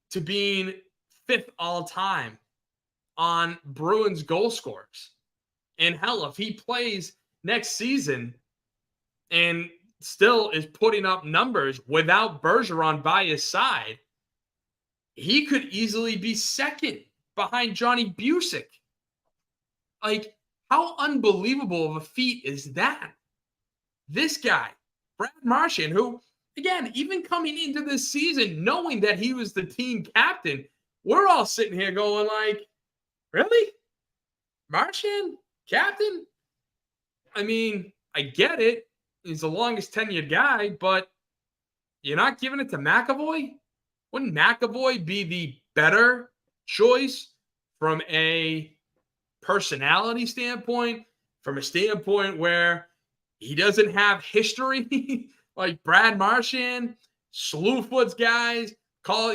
A: to being 5th all-time on Bruins goal scorers. And hell, if he plays next season and still is putting up numbers without Bergeron by his side, he could easily be 2nd behind Johnny Busick. Like, how unbelievable of a feat is that? This guy, Brad Marchand, who, again, even coming into this season, knowing that he was the team captain, we're all sitting here going like, really? Marchand? Captain? I mean, I get it. He's the longest tenured guy, but you're not giving it to McAvoy? Wouldn't McAvoy be the better choice from a personality standpoint, from a standpoint where he doesn't have history like Brad Marchand, Slewfoot's guys,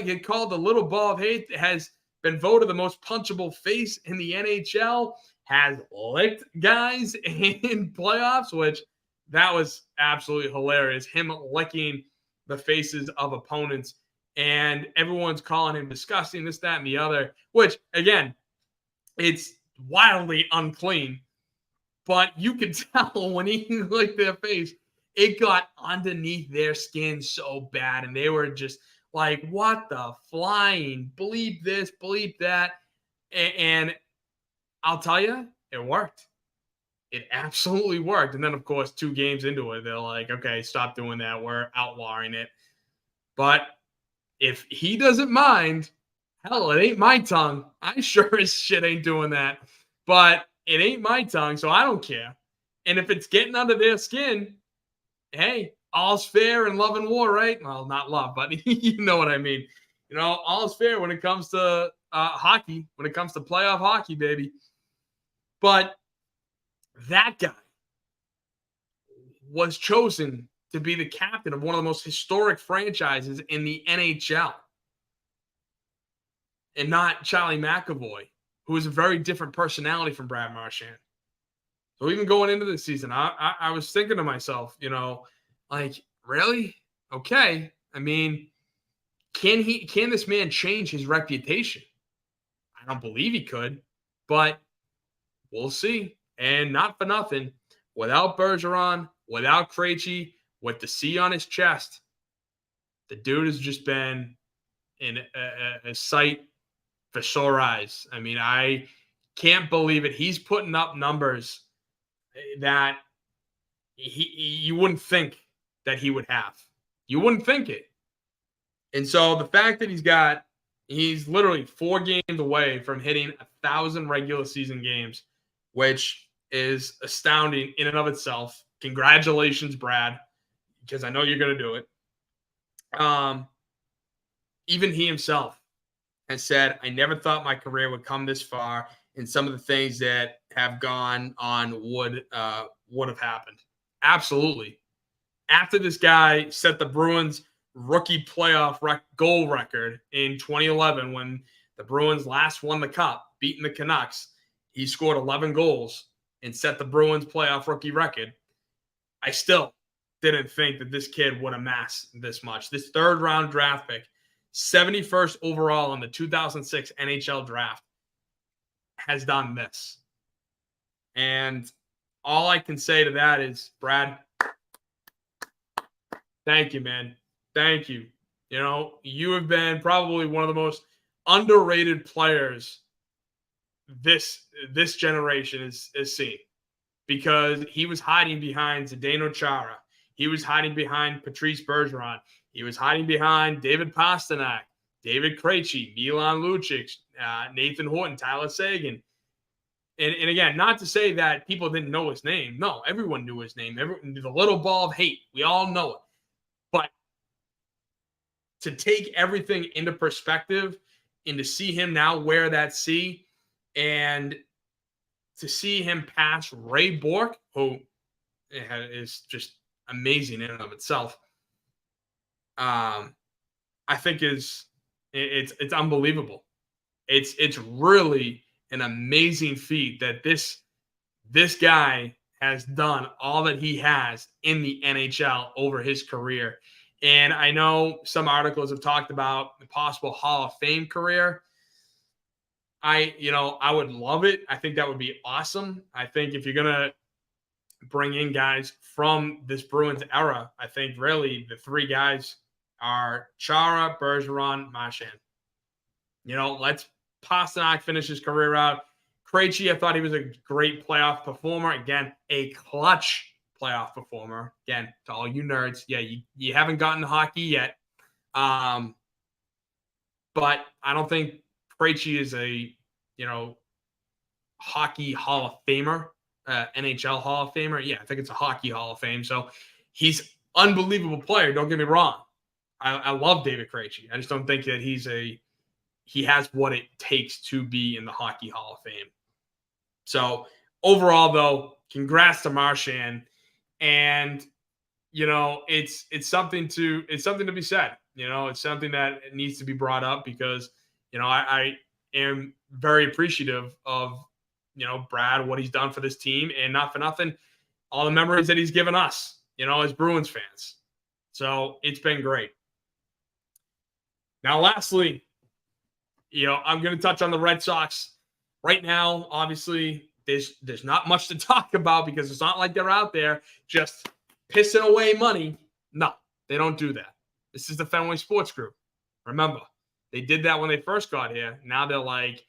A: get called the little ball of hate, has been voted the most punchable face in the NHL, has licked guys in playoffs, which that was absolutely hilarious. Him licking the faces of opponents, and everyone's calling him disgusting, this, that, and the other, which, again, it's wildly unclean. But you could tell when he licked their face, it got underneath their skin so bad. And they were just like, what the flying? Bleep this, bleep that. And I'll tell you, it worked. It absolutely worked. And then, of course, 2 games into it, they're like, okay, stop doing that. We're outlawing it. But if he doesn't mind, hell, it ain't my tongue. I sure as shit ain't doing that. But it ain't my tongue, so I don't care. And if it's getting under their skin, hey, all's fair in love and war, right? Well, not love, but you know what I mean. You know, all's fair when it comes to hockey, when it comes to playoff hockey, baby. But that guy was chosen to be the captain of one of the most historic franchises in the NHL. And not Charlie McAvoy, who is a very different personality from Brad Marchand. So even going into the season, I was thinking to myself, you know, like, really? Okay. I mean, can this man change his reputation? I don't believe he could, but we'll see. And not for nothing, without Bergeron, without Krejci, with the C on his chest, the dude has just been in a sight for sore eyes. I mean, I can't believe it. He's putting up numbers that you wouldn't think that he would have. You wouldn't think it. And so the fact that he's literally 4 games away from hitting 1,000 regular season games, which is astounding in and of itself. Congratulations, Brad, because I know you're going to do it. Even he himself has said, I never thought my career would come this far, and some of the things that have gone on would have happened. Absolutely. After this guy set the Bruins rookie playoff goal record in 2011, when the Bruins last won the cup, beating the Canucks, he scored 11 goals and set the Bruins playoff rookie record. I still didn't think that this kid would amass this much. This 3rd round draft pick, 71st overall in the 2006 NHL draft, has done this. And all I can say to that is, Brad, thank you, man. Thank you. You know, you have been probably one of the most underrated players this generation is seen, because he was hiding behind Zdeno Chara. He was hiding behind Patrice Bergeron. He was hiding behind David Pastrnak, David Krejci, Milan Lucic, Nathan Horton, Tyler Seguin. And again, not to say that people didn't know his name. No, everyone knew his name. The little ball of hate. We all know it. But to take everything into perspective and to see him now wear that C, and to see him pass Ray Bourque, who is just amazing in and of itself, I think it's unbelievable. It's really an amazing feat that this guy has done all that he has in the NHL over his career. And I know some articles have talked about the possible Hall of Fame career. I would love it. I think that would be awesome. I think if you're going to bring in guys from this Bruins era, I think really the 3 guys are Chara, Bergeron, Marchand. You know, let's Pastrnak finish his career out. Krejci, I thought he was a great playoff performer. Again, a clutch playoff performer. Again, to all you nerds, yeah, you haven't gotten to hockey yet. But I don't think Krejci is a, hockey Hall of Famer, NHL Hall of Famer. Yeah, I think it's a hockey Hall of Fame. So he's unbelievable player. Don't get me wrong. I love David Krejci. I just don't think that he's a he has what it takes to be in the Hockey Hall of Fame. So overall, though, congrats to Marchand. And it's something to be said. It's something that needs to be brought up because I am very appreciative of Brad, what he's done for this team, and not for nothing, all the memories that he's given us, as Bruins fans. So it's been great. Now, lastly, I'm going to touch on the Red Sox. Right now, obviously, there's not much to talk about because it's not like they're out there just pissing away money. No, they don't do that. This is the Fenway Sports Group. Remember, they did that when they first got here. Now they're like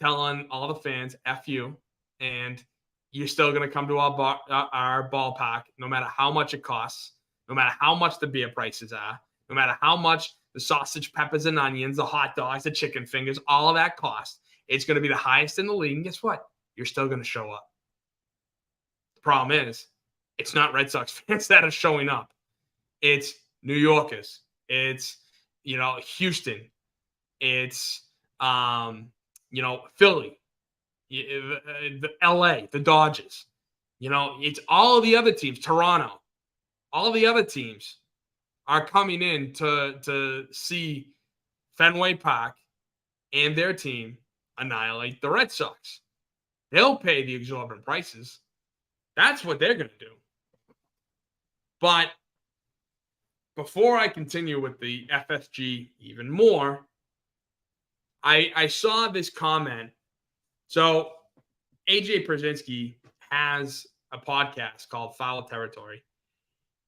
A: telling all the fans, F you, and you're still going to come to our ballpark no matter how much it costs, no matter how much the beer prices are, no matter how much the sausage, peppers, and onions, the hot dogs, the chicken fingers, all of that cost. It's going to be the highest in the league. And guess what? You're still going to show up. The problem is, it's not Red Sox fans that are showing up. It's New Yorkers. It's, Houston. It's, Philly, the LA, the Dodgers. It's all the other teams, Toronto. All the other teams are coming in to see Fenway Park and their team annihilate the Red Sox. They'll pay the exorbitant prices. That's what they're going to do. But before I continue with the FSG even more, I saw this comment. So AJ Pierzynski has a podcast called Foul Territory,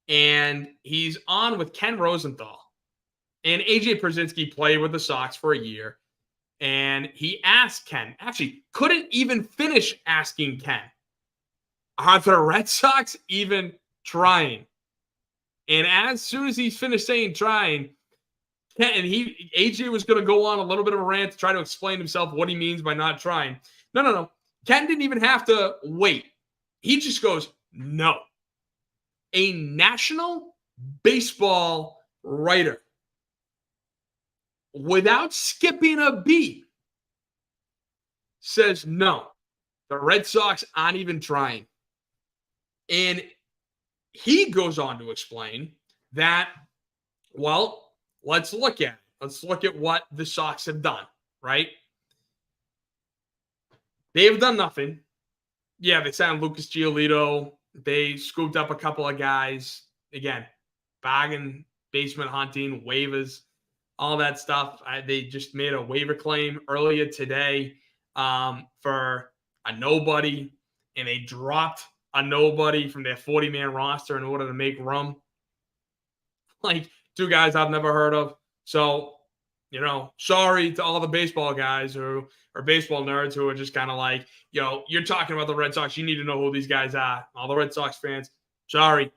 A: and he's on with Ken Rosenthal. And AJ Pierzynski played with the Sox for a year, and he asked Ken, actually couldn't even finish asking Ken, are the Red Sox even trying? And as soon as he's finished saying trying, AJ was going to go on a little bit of a rant to try to explain himself what he means by not trying. No. Ken didn't even have to wait. He just goes, no. A National Baseball writer, without skipping a beat, says no. The Red Sox aren't even trying. And he goes on to explain that, well, let's look at it. Let's look at what the Sox have done, right? They have done nothing. Yeah, they signed Lucas Giolito. They scooped up a couple of guys. Again, bargain, basement hunting, waivers, all that stuff. They just made a waiver claim earlier today for a nobody, and they dropped a nobody from their 40-man roster in order to make room. Like, two guys I've never heard of. So, sorry to all the baseball guys or baseball nerds who are just kind of like, you're talking about the Red Sox. You need to know who these guys are. All the Red Sox fans, sorry.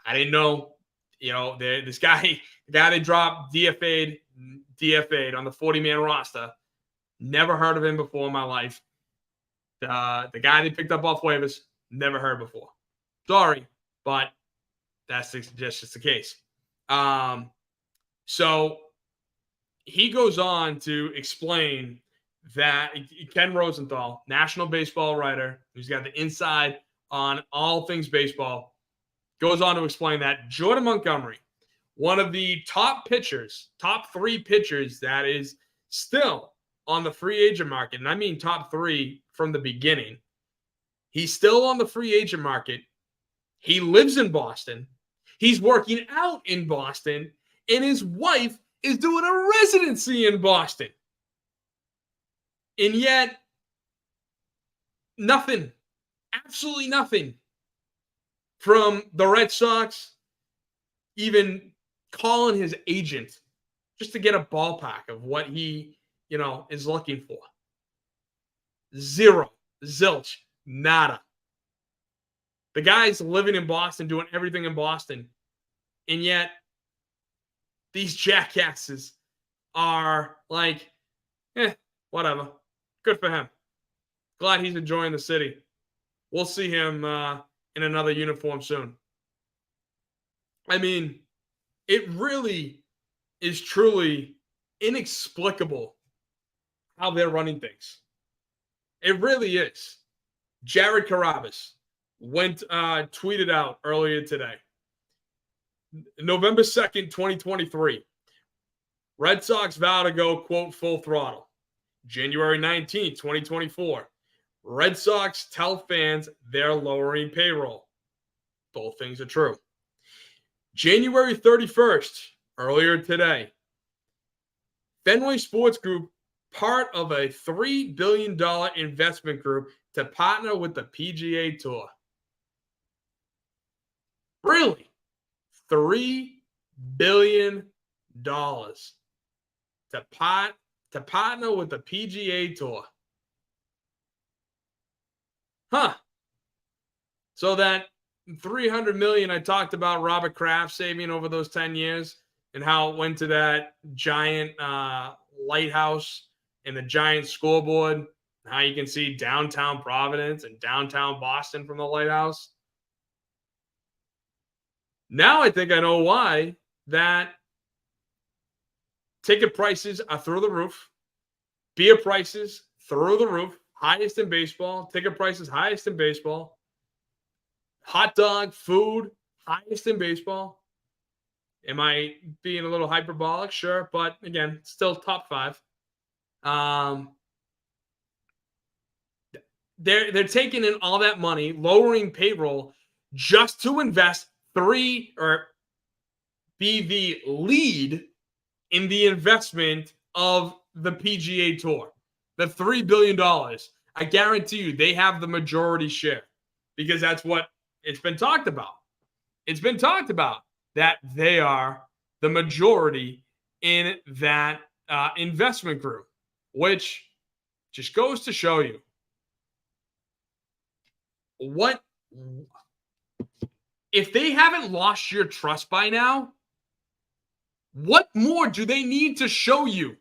A: I didn't know, this guy, the guy they dropped, DFA'd on the 40-man roster. Never heard of him before in my life. The guy they picked up off waivers, never heard before. Sorry, but that's just the case. So he goes on to explain that Ken Rosenthal, national baseball writer, who's got the inside on all things baseball, goes on to explain that Jordan Montgomery, one of the top 3 pitchers that is still on the free agent market, and I mean top 3 from the beginning. He's still on the free agent market. He lives in Boston. He's working out in Boston, and his wife is doing a residency in Boston. And yet, nothing, absolutely nothing from the Red Sox even calling his agent just to get a ballpark of what he, is looking for. Zero, zilch, nada. The guy's living in Boston, doing everything in Boston. And yet, these jackasses are like, whatever. Good for him. Glad he's enjoying the city. We'll see him in another uniform soon. I mean, it really is truly inexplicable how they're running things. It really is. Jared Carrabis tweeted out earlier today. November 2nd, 2023. Red Sox vow to go, quote, full throttle. January 19th, 2024. Red Sox tell fans they're lowering payroll. Both things are true. January 31st, earlier today. Fenway Sports Group, part of a $3 billion investment group to partner with the PGA Tour. Really? $3 billion to partner with the PGA Tour. Huh. So that $300 million I talked about Robert Kraft saving over those 10 years and how it went to that giant lighthouse and the giant scoreboard, how you can see downtown Providence and downtown Boston from the lighthouse. Now I think I know why that ticket prices are through the roof. Beer prices through the roof. Highest in baseball. Ticket prices highest in baseball. Hot dog, food, highest in baseball. Am I being a little hyperbolic? Sure. But again, still top 5. They're taking in all that money, lowering payroll just to invest be the lead in the investment of the PGA Tour. The $3 billion. I guarantee you they have the majority share because that's what it's been talked about. It's been talked about that they are the majority in that investment group, which just goes to show you what if they haven't lost your trust by now, what more do they need to show you?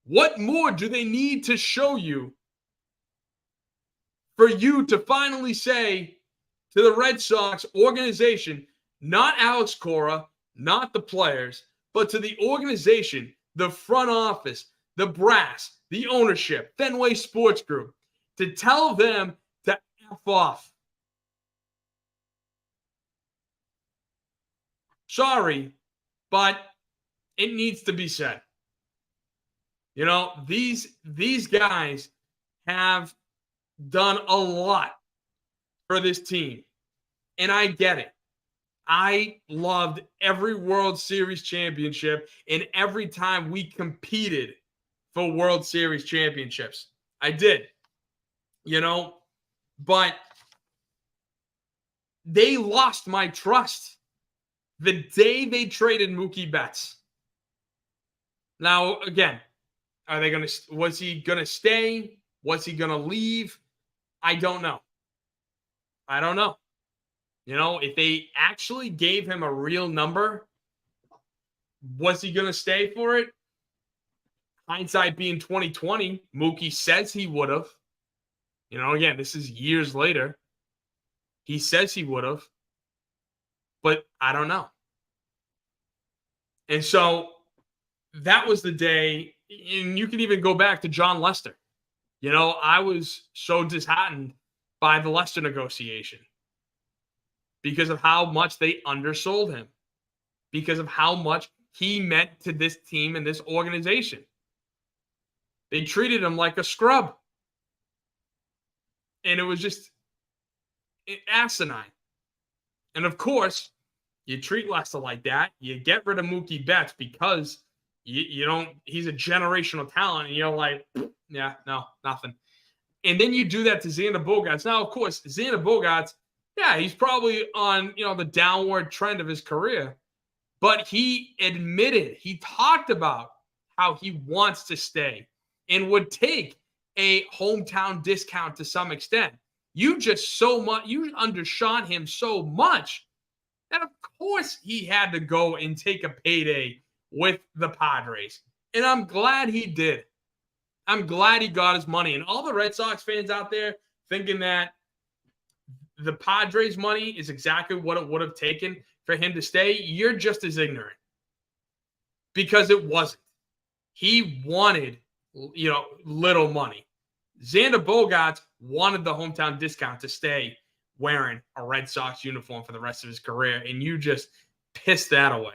A: What more do they need to show you for you to finally say to the Red Sox organization, not Alex Cora, not the players, but to the organization, the front office, the brass, the ownership, Fenway Sports Group, to tell them to F off. Sorry, but it needs to be said. You know, these guys have done a lot for this team. And I get it. I loved every World Series championship and every time we competed for World Series championships. I did. You know, but they lost my trust the day they traded Mookie Betts. Now, again, was he going to stay? Was he going to leave? I don't know. You know, if they actually gave him a real number, was he going to stay for it? Hindsight being 2020, Mookie says he would have. You know, again, this is years later. He says he would have. But I don't know. And so that was the day, and you can even go back to John Lester. You know, I was so disheartened by the Lester negotiation because of how much they undersold him, because of how much he meant to this team and this organization. They treated him like a scrub. And it was just asinine. And of course, you treat Lester like that. You get rid of Mookie Betts because you don't, he's a generational talent. And you're like, yeah, no, nothing. And then you do that to Xander Bogaerts. Now, of course, Xander Bogaerts, yeah, he's probably on, you know, the downward trend of his career. But he admitted, he talked about how he wants to stay and would take a hometown discount to some extent. You undershot him so much that of course he had to go and take a payday with the Padres. And I'm glad he did. I'm glad he got his money. And all the Red Sox fans out there thinking that the Padres' money is exactly what it would have taken for him to stay, you're just as ignorant. Because it wasn't. He wanted little money. Xander Bogaerts wanted the hometown discount to stay wearing a Red Sox uniform for the rest of his career, and you just pissed that away.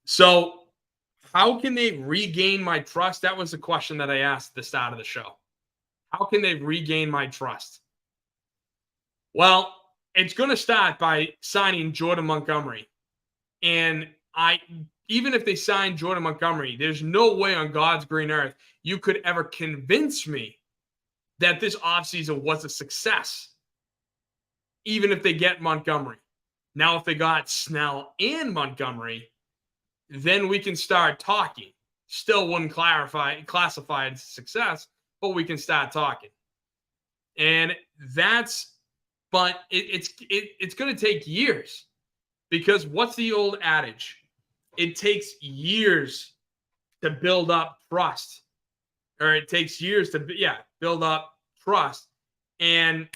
A: So how can they regain my trust? That was the question that I asked at the start of the show. How can they regain my trust? Well, it's going to start by signing Jordan Montgomery. And even if they sign Jordan Montgomery, there's no way on God's green earth you could ever convince me that this offseason was a success, even if they get Montgomery. Now, if they got Snell and Montgomery, then we can start talking. Still wouldn't classify it as success, but we can start talking. And but it's going to take years, because what's the old adage? It takes years to build up trust, or it takes years to build up trust, and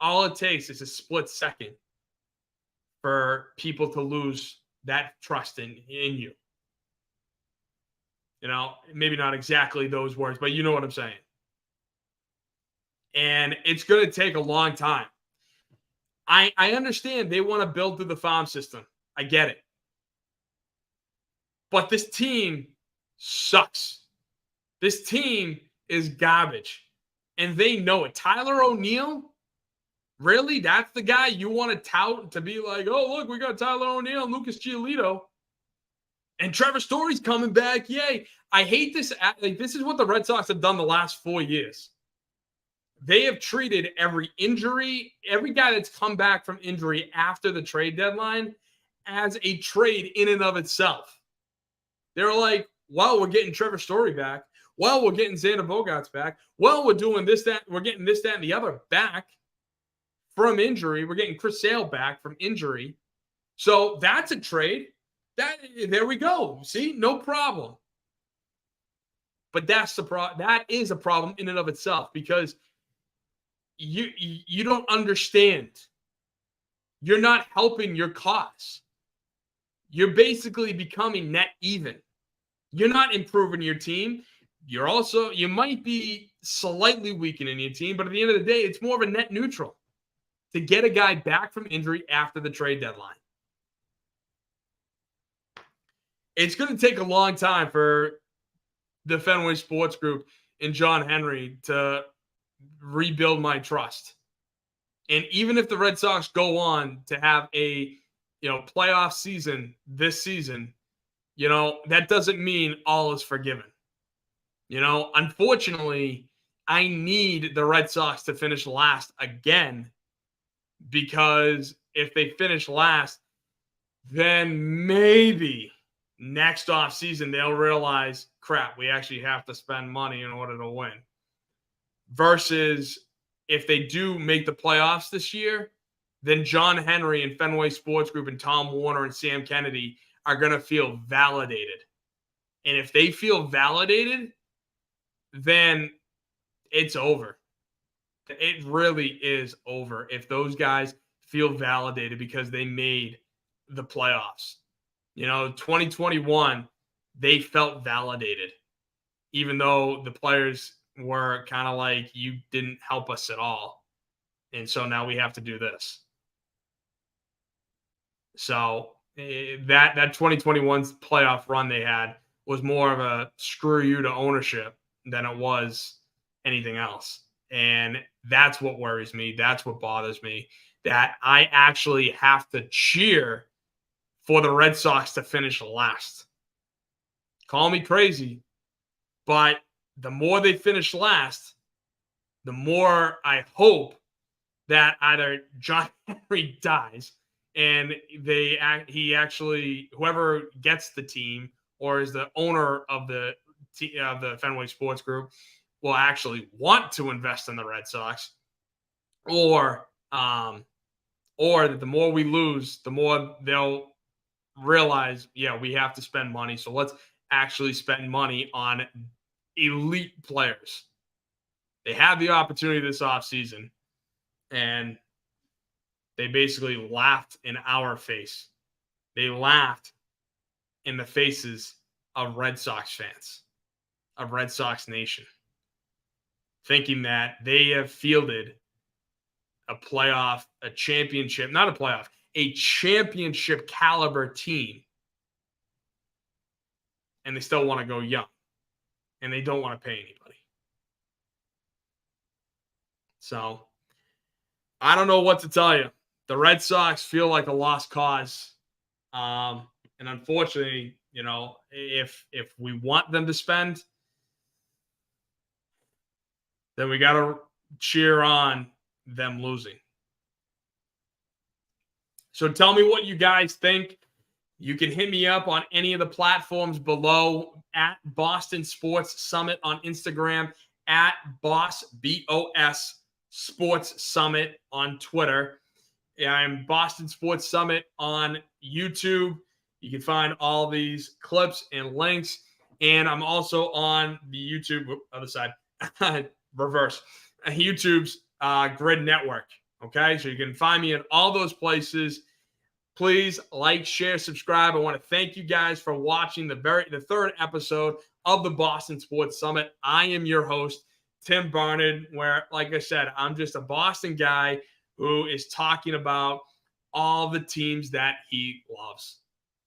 A: all it takes is a split second for people to lose that trust in you. Maybe not exactly those words, but you know what I'm saying. And it's going to take a long time. I understand they want to build through the farm system. I get it. But this team sucks. This team is garbage. And they know it. Tyler O'Neill? Really? That's the guy you want to tout to be like, oh, look, we got Tyler O'Neill and Lucas Giolito. And Trevor Story's coming back. Yay. I hate this. This is what the Red Sox have done the last 4 years. They have treated every guy that's come back from injury after the trade deadline as a trade in and of itself. They're like, well, we're getting Trevor Story back. Well, we're getting Xander Bogaerts back. Well, we're doing this, that. We're getting this, that, and the other back from injury. We're getting Chris Sale back from injury. So that's a trade. There we go. See, no problem. But that is a problem in and of itself, because you don't understand. You're not helping your cause. You're basically becoming net even. You're not improving your team. You might be slightly weakening your team, but at the end of the day, it's more of a net neutral to get a guy back from injury after the trade deadline. It's going to take a long time for the Fenway Sports Group and John Henry to rebuild my trust. And even if the Red Sox go on to have a playoff season this season, that doesn't mean all is forgiven. Unfortunately, I need the Red Sox to finish last again, because if they finish last, then maybe next offseason they'll realize, crap, we actually have to spend money in order to win. Versus if they do make the playoffs this year, then John Henry and Fenway Sports Group and Tom Warner and Sam Kennedy are going to feel validated. And if they feel validated, then it's over. It really is over if those guys feel validated because they made the playoffs. 2021, they felt validated, even though the players were kind of like, you didn't help us at all. And so now we have to do this. So that 2021 playoff run they had was more of a screw you to ownership than it was anything else. And that's what worries me. That's what bothers me, that I actually have to cheer for the Red Sox to finish last. Call me crazy, but the more they finish last, the more I hope that either John Henry dies and whoever gets the team or is the owner of the Fenway Sports Group will actually want to invest in the Red Sox, or that the more we lose, the more they'll realize, we have to spend money. So let's actually spend money on elite players. They had the opportunity this offseason, and they basically laughed in our face. They laughed in the faces of Red Sox fans. of Red Sox Nation, thinking that they have fielded a championship caliber team, and they still want to go young, and they don't want to pay anybody. So I don't know what to tell you. The Red Sox feel like a lost cause. And unfortunately, if we want them to spend, then we got to cheer on them losing. So tell me what you guys think. You can hit me up on any of the platforms below, at Boston Sports Summit on Instagram, at BOS Sports Summit on Twitter. I'm Boston Sports Summit on YouTube. You can find all these clips and links. And I'm also on the YouTube, other side, reverse, YouTube's Grid Network. Okay, so you can find me in all those places. Please like, share, subscribe. I want to thank you guys for watching the third episode of the Boston Sports Summit. I am your host, Tim Barnard, where, like I said, I'm just a Boston guy who is talking about all the teams that he loves.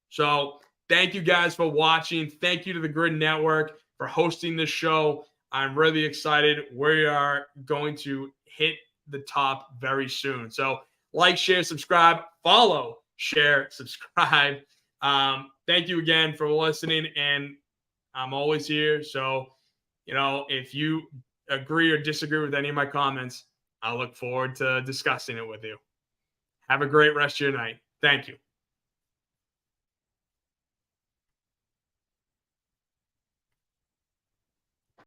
A: So thank you guys for watching. Thank you to the Grid Network for hosting this show. I'm really excited. We are going to hit the top very soon. So like, share, subscribe, follow, share, subscribe. Thank you again for listening, and I'm always here. So, if you agree or disagree with any of my comments, I look forward to discussing it with you. Have a great rest of your night. Thank you.